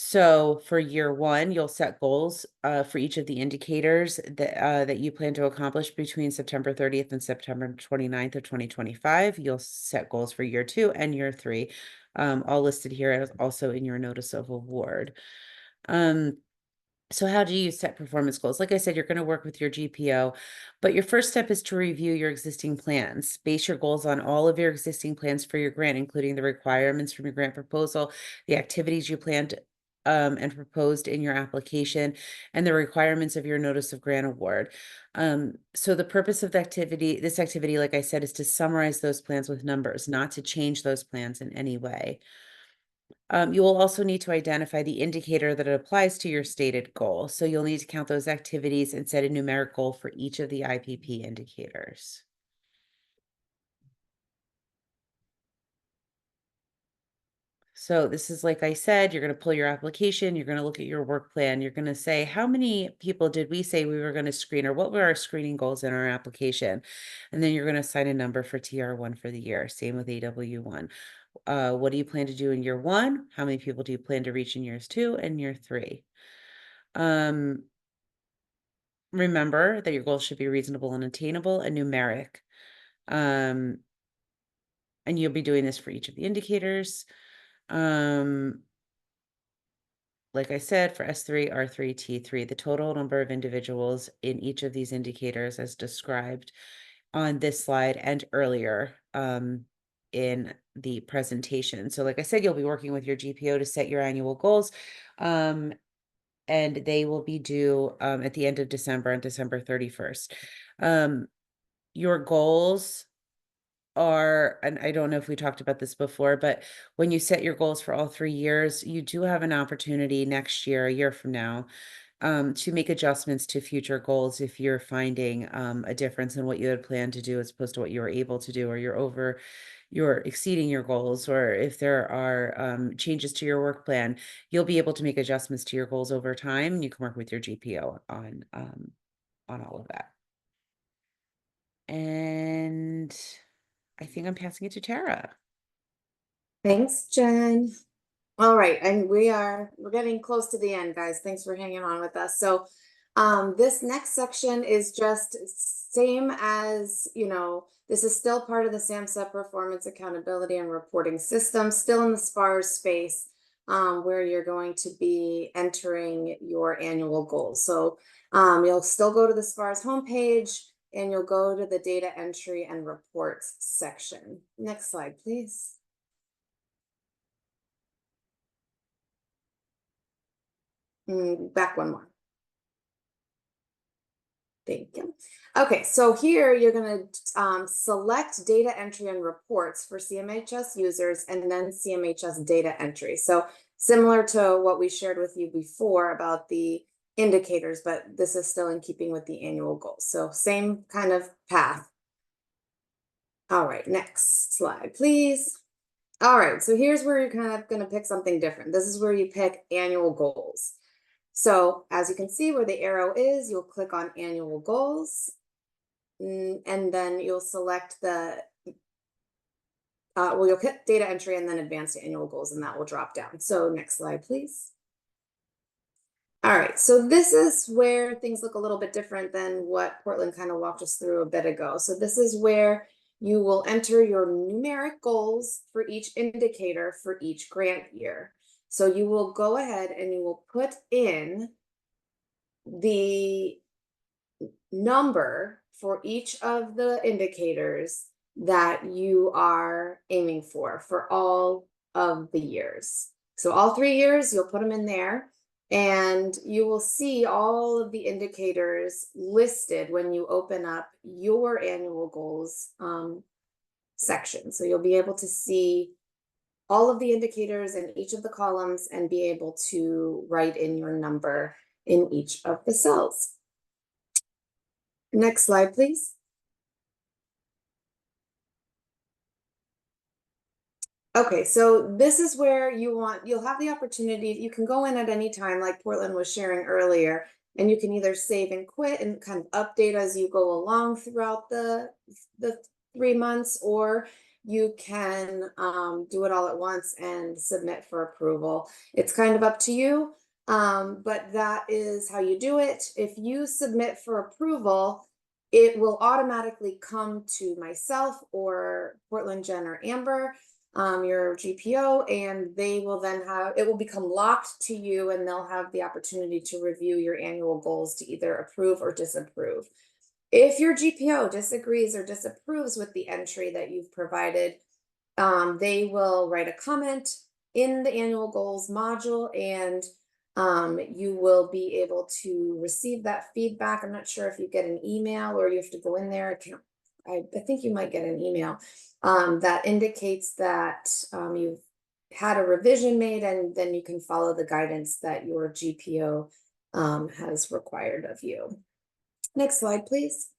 So for year one, you'll set goals for each of the indicators that you plan to accomplish between September 30th and September 29th of 2025. You'll set goals for year two and year three, all listed here as also in your notice of award. So how do you set performance goals? Like I said, you're going to work with your GPO, but your first step is to review your existing plans. Base your goals on all of your existing plans for your grant, including the requirements from your grant proposal, the activities you planned and proposed in your application, and the requirements of your notice of grant award. So the purpose of this activity, like I said, is to summarize those plans with numbers, not to change those plans in any way. You will also need to identify the indicator that applies to your stated goal. So you'll need to count those activities and set a numeric goal for each of the IPP indicators. So this is, like I said, you're going to pull your application, you're going to look at your work plan, you're going to say, how many people did we say we were going to screen, or what were our screening goals in our application? And then you're going to assign a number for TR1 for the year, same with AW1. What do you plan to do in year 1? How many people do you plan to reach in years 2 and year 3? Remember that your goals should be reasonable and attainable and numeric. And you'll be doing this for each of the indicators. Like I said, for S3, R3, T3, the total number of individuals in each of these indicators as described on this slide and earlier in the presentation. So like I said, you'll be working with your GPO to set your annual goals. And they will be due at the end of December, on December 31st. Your goals are, and I don't know if we talked about this before, but when you set your goals for all 3 years, you do have an opportunity next year, a year from now, to make adjustments to future goals if you're finding a difference in what you had planned to do as opposed to what you were able to do, or you're exceeding your goals, or if there are changes to your work plan, you'll be able to make adjustments to your goals over time, and you can work with your GPO on all of that. And I think I'm passing it to Tara. Thanks, Jen. All right, and we're getting close to the end, guys. Thanks for hanging on with us. So this next section is just same as, this is still part of the SAMHSA performance accountability and reporting system, still in the SPARS space, where you're going to be entering your annual goals. So you'll still go to the SPARS homepage and you'll go to the data entry and reports section. Next slide, please. Back one more. Thank you. Okay, so here you're going to select data entry and reports for CMHS users and then CMHS data entry. So similar to what we shared with you before about the indicators, but this is still in keeping with the annual goals. So same kind of path. All right, next slide, please. All right, so here's where you're kind of going to pick something different. This is where you pick annual goals. So as you can see where the arrow is, you'll click on annual goals, and then you'll select you'll hit data entry and then advanced annual goals, and that will drop down. So next slide, please. All right, so this is where things look a little bit different than what Portland kind of walked us through a bit ago. So this is where you will enter your numeric goals for each indicator for each grant year. So you will go ahead and you will put in the number for each of the indicators that you are aiming for all of the years. So all 3 years, you'll put them in there, and you will see all of the indicators listed when you open up your annual goals section. So you'll be able to see all of the indicators in each of the columns and be able to write in your number in each of the cells. Next slide, please. Okay, so this is where you'll have the opportunity, you can go in at any time like Portland was sharing earlier, and you can either save and quit and kind of update as you go along throughout the 3 months, or you can do it all at once and submit for approval. It's kind of up to you, but that is how you do it. If you submit for approval, it will automatically come to myself or Portland, Jen, or Amber, your GPO, and they will then it will become locked to you, and they'll have the opportunity to review your annual goals to either approve or disapprove. If your GPO disagrees or disapproves with the entry that you've provided, they will write a comment in the annual goals module, and you will be able to receive that feedback. I'm not sure if you get an email or you have to go in there. I think you might get an email that indicates that you've had a revision made, and then you can follow the guidance that your GPO has required of you. Next slide, please.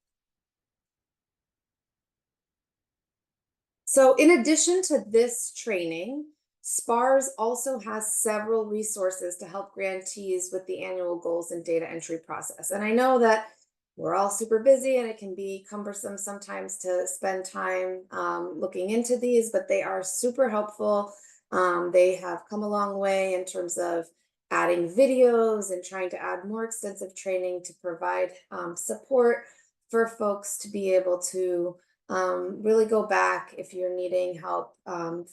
So in addition to this training, SPARS also has several resources to help grantees with the annual goals and data entry process. And I know that we're all super busy and it can be cumbersome sometimes to spend time looking into these, but they are super helpful. They have come a long way in terms of adding videos and trying to add more extensive training to provide support for folks to be able to really go back if you're needing help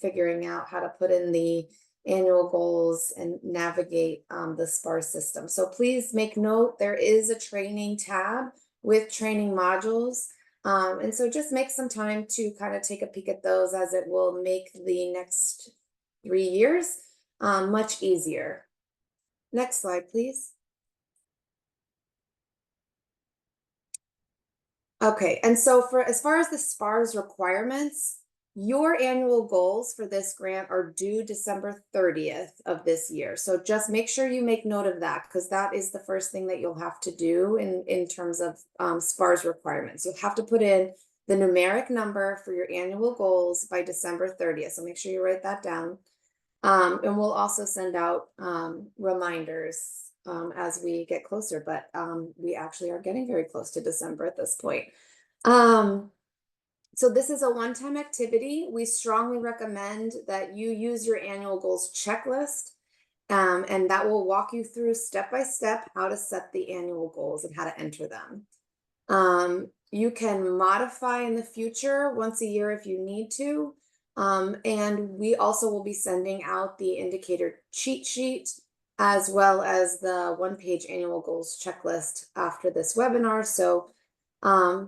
figuring out how to put in the annual goals and navigate the SPARS system. So please make note, there is a training tab with training modules. And so just make some time to kind of take a peek at those, as it will make the next 3 years much easier. Next slide, please. Okay, and so as far as the SPARS requirements, your annual goals for this grant are due December 30th of this year. So just make sure you make note of that, because that is the first thing that you'll have to do in terms of SPARS requirements. You'll have to put in the numeric number for your annual goals by December 30th. So make sure you write that down. And we'll also send out reminders as we get closer, but we actually are getting very close to December at this point. So this is a one-time activity. We strongly recommend that you use your annual goals checklist, and that will walk you through step by step how to set the annual goals and how to enter them. You can modify in the future once a year if you need to. And we also will be sending out the indicator cheat sheet, as well as the one-page annual goals checklist after this webinar. So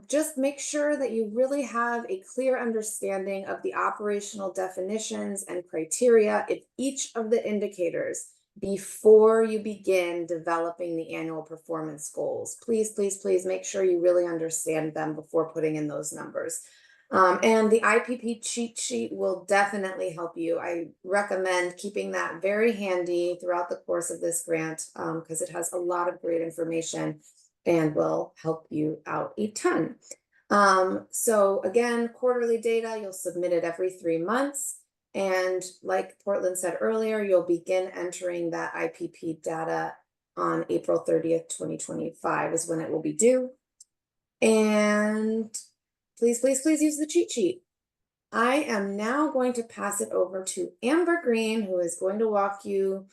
just make sure that you really have a clear understanding of the operational definitions and criteria of each of the indicators before you begin developing the annual performance goals. Please, please, please make sure you really understand them before putting in those numbers. And the IPP cheat sheet will definitely help you. I recommend keeping that very handy throughout the course of this grant, because it has a lot of great information and will help you out a ton. So again, quarterly data, you'll submit it every 3 months. And like Portland said earlier, you'll begin entering that IPP data on April 30th, 2025 is when it will be due. And please, please, please use the cheat sheet. I am now going to pass it over to Amber Green, who is going to walk you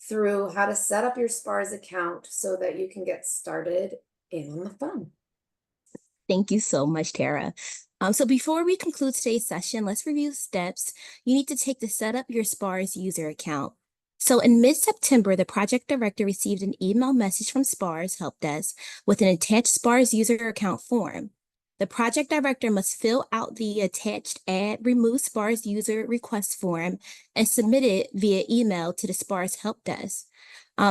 through how to set up your SPARS account so that you can get started in on the fun. Thank you so much, Tara. So before we conclude today's session, let's review steps you need to take to set up your SPARS user account. So in mid-September, the project director received an email message from SPARS Help Desk with an attached SPARS user account form. The project director must fill out the attached Add Remove SPARS User Request form and submit it via email to the SPARS Help Desk.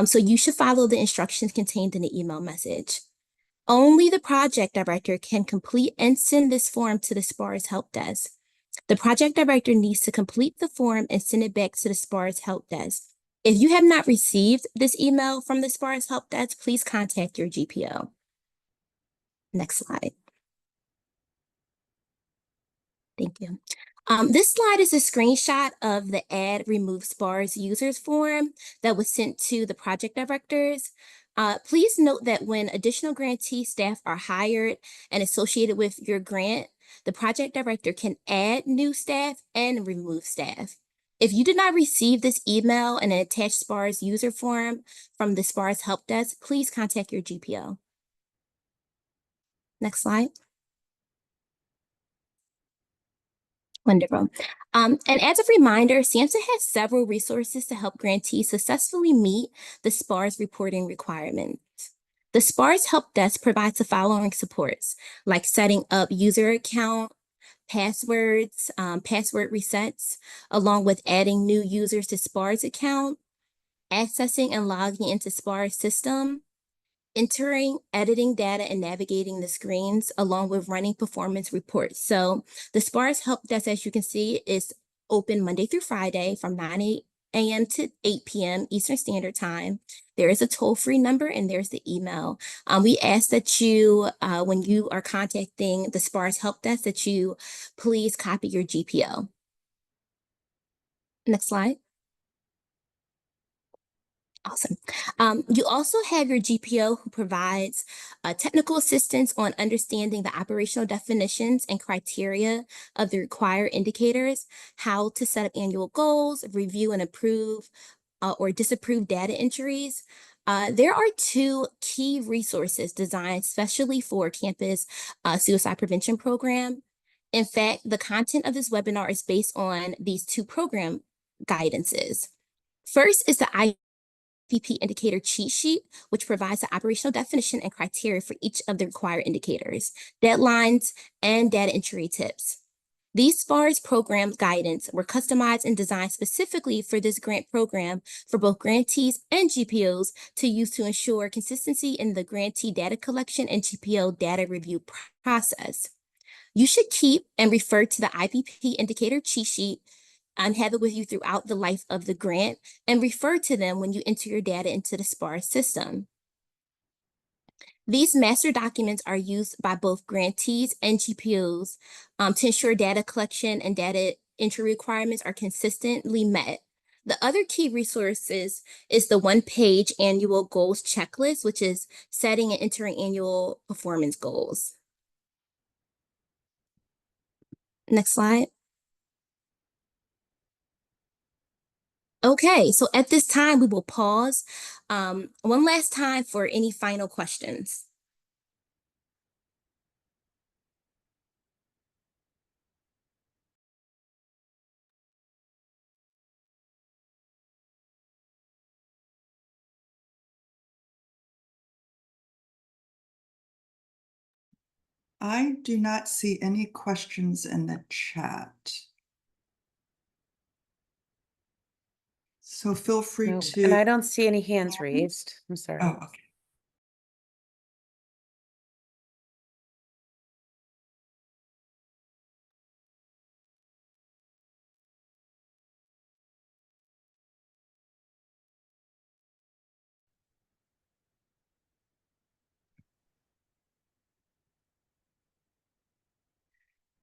So you should follow the instructions contained in the email message. Only the project director can complete and send this form to the SPARS Help Desk. The project director needs to complete the form and send it back to the SPARS Help Desk. If you have not received this email from the SPARS Help Desk, please contact your GPO. Next slide. Thank you. This slide is a screenshot of the Add Remove SPARS Users form that was sent to the project directors. Please note that when additional grantee staff are hired and associated with your grant, the project director can add new staff and remove staff. If you did not receive this email and an attached SPARS user form from the SPARS Help Desk, please contact your GPO. Next slide. Wonderful. And as a reminder, SAMHSA has several resources to help grantees successfully meet the SPARS reporting requirements. The SPARS Help Desk provides the following supports, like setting up user account, passwords, password resets, along with adding new users to SPARS account, accessing and logging into SPARS system, entering, editing data, and navigating the screens, along with running performance reports. So the SPARS Help Desk, as you can see, is open Monday through Friday from 9 a.m. to 8 p.m. Eastern Standard Time. There is a toll-free number and there's the email. We ask that you, when you are contacting the SPARS Help Desk, that you please copy your GPO. Next slide. Awesome. You also have your GPO who provides technical assistance on understanding the operational definitions and criteria of the required indicators, how to set up annual goals, review and approve or disapprove data entries. There are two key resources designed specially for campus suicide prevention program. In fact, the content of this webinar is based on these two program guidances. First is the IPP indicator cheat sheet, which provides the operational definition and criteria for each of the required indicators, deadlines, and data entry tips. These SPARS program guidance were customized and designed specifically for this grant program for both grantees and GPOs to use to ensure consistency in the grantee data collection and GPO data review process. You should keep and refer to the IPP indicator cheat sheet and have it with you throughout the life of the grant and refer to them when you enter your data into the SPARS system. These master documents are used by both grantees and GPOs to ensure data collection and data entry requirements are consistently met. The other key resources is the one-page annual goals checklist, which is setting and entering annual performance goals. Next slide. Okay, so at this time, we will pause one last time for any final questions. I do not see any questions in the chat. So feel free No, to. and I don't see any hands raised. I'm sorry. Oh, okay.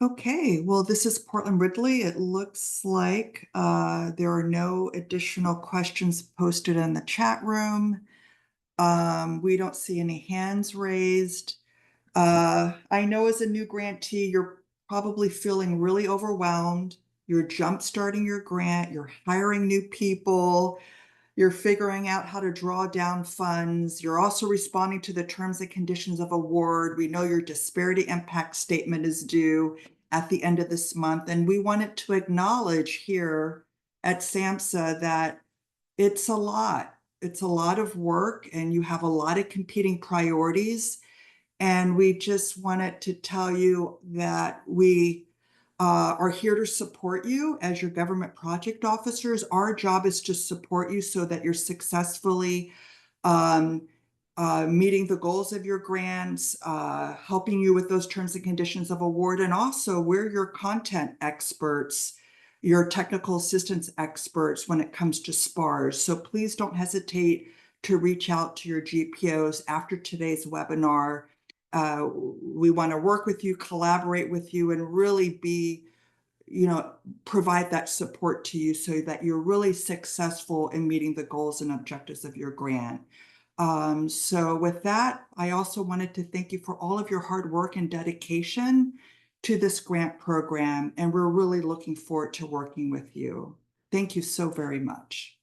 Okay, well, this is Portland Ridley. It looks like there are no additional questions posted in the chat room. We don't see any hands raised. I know as a new grantee, you're probably feeling really overwhelmed. You're jump-starting your grant, you're hiring new people, you're figuring out how to draw down funds. You're also responding to the terms and conditions of award. We know your disparity impact statement is due at the end of this month. And we wanted to acknowledge here at SAMHSA that it's a lot. It's a lot of work and you have a lot of competing priorities. And we just wanted to tell you that we are here to support you as your government project officers. Our job is to support you so that you're successfully meeting the goals of your grants, helping you with those terms and conditions of award. And also we're your content experts, your technical assistance experts when it comes to SPARS. So please don't hesitate to reach out to your GPOs after today's webinar. We want to work with you, collaborate with you, and really be, provide that support to you so that you're really successful in meeting the goals and objectives of your grant. So with that, I also wanted to thank you for all of your hard work and dedication to this grant program, and we're really looking forward to working with you. Thank you so very much.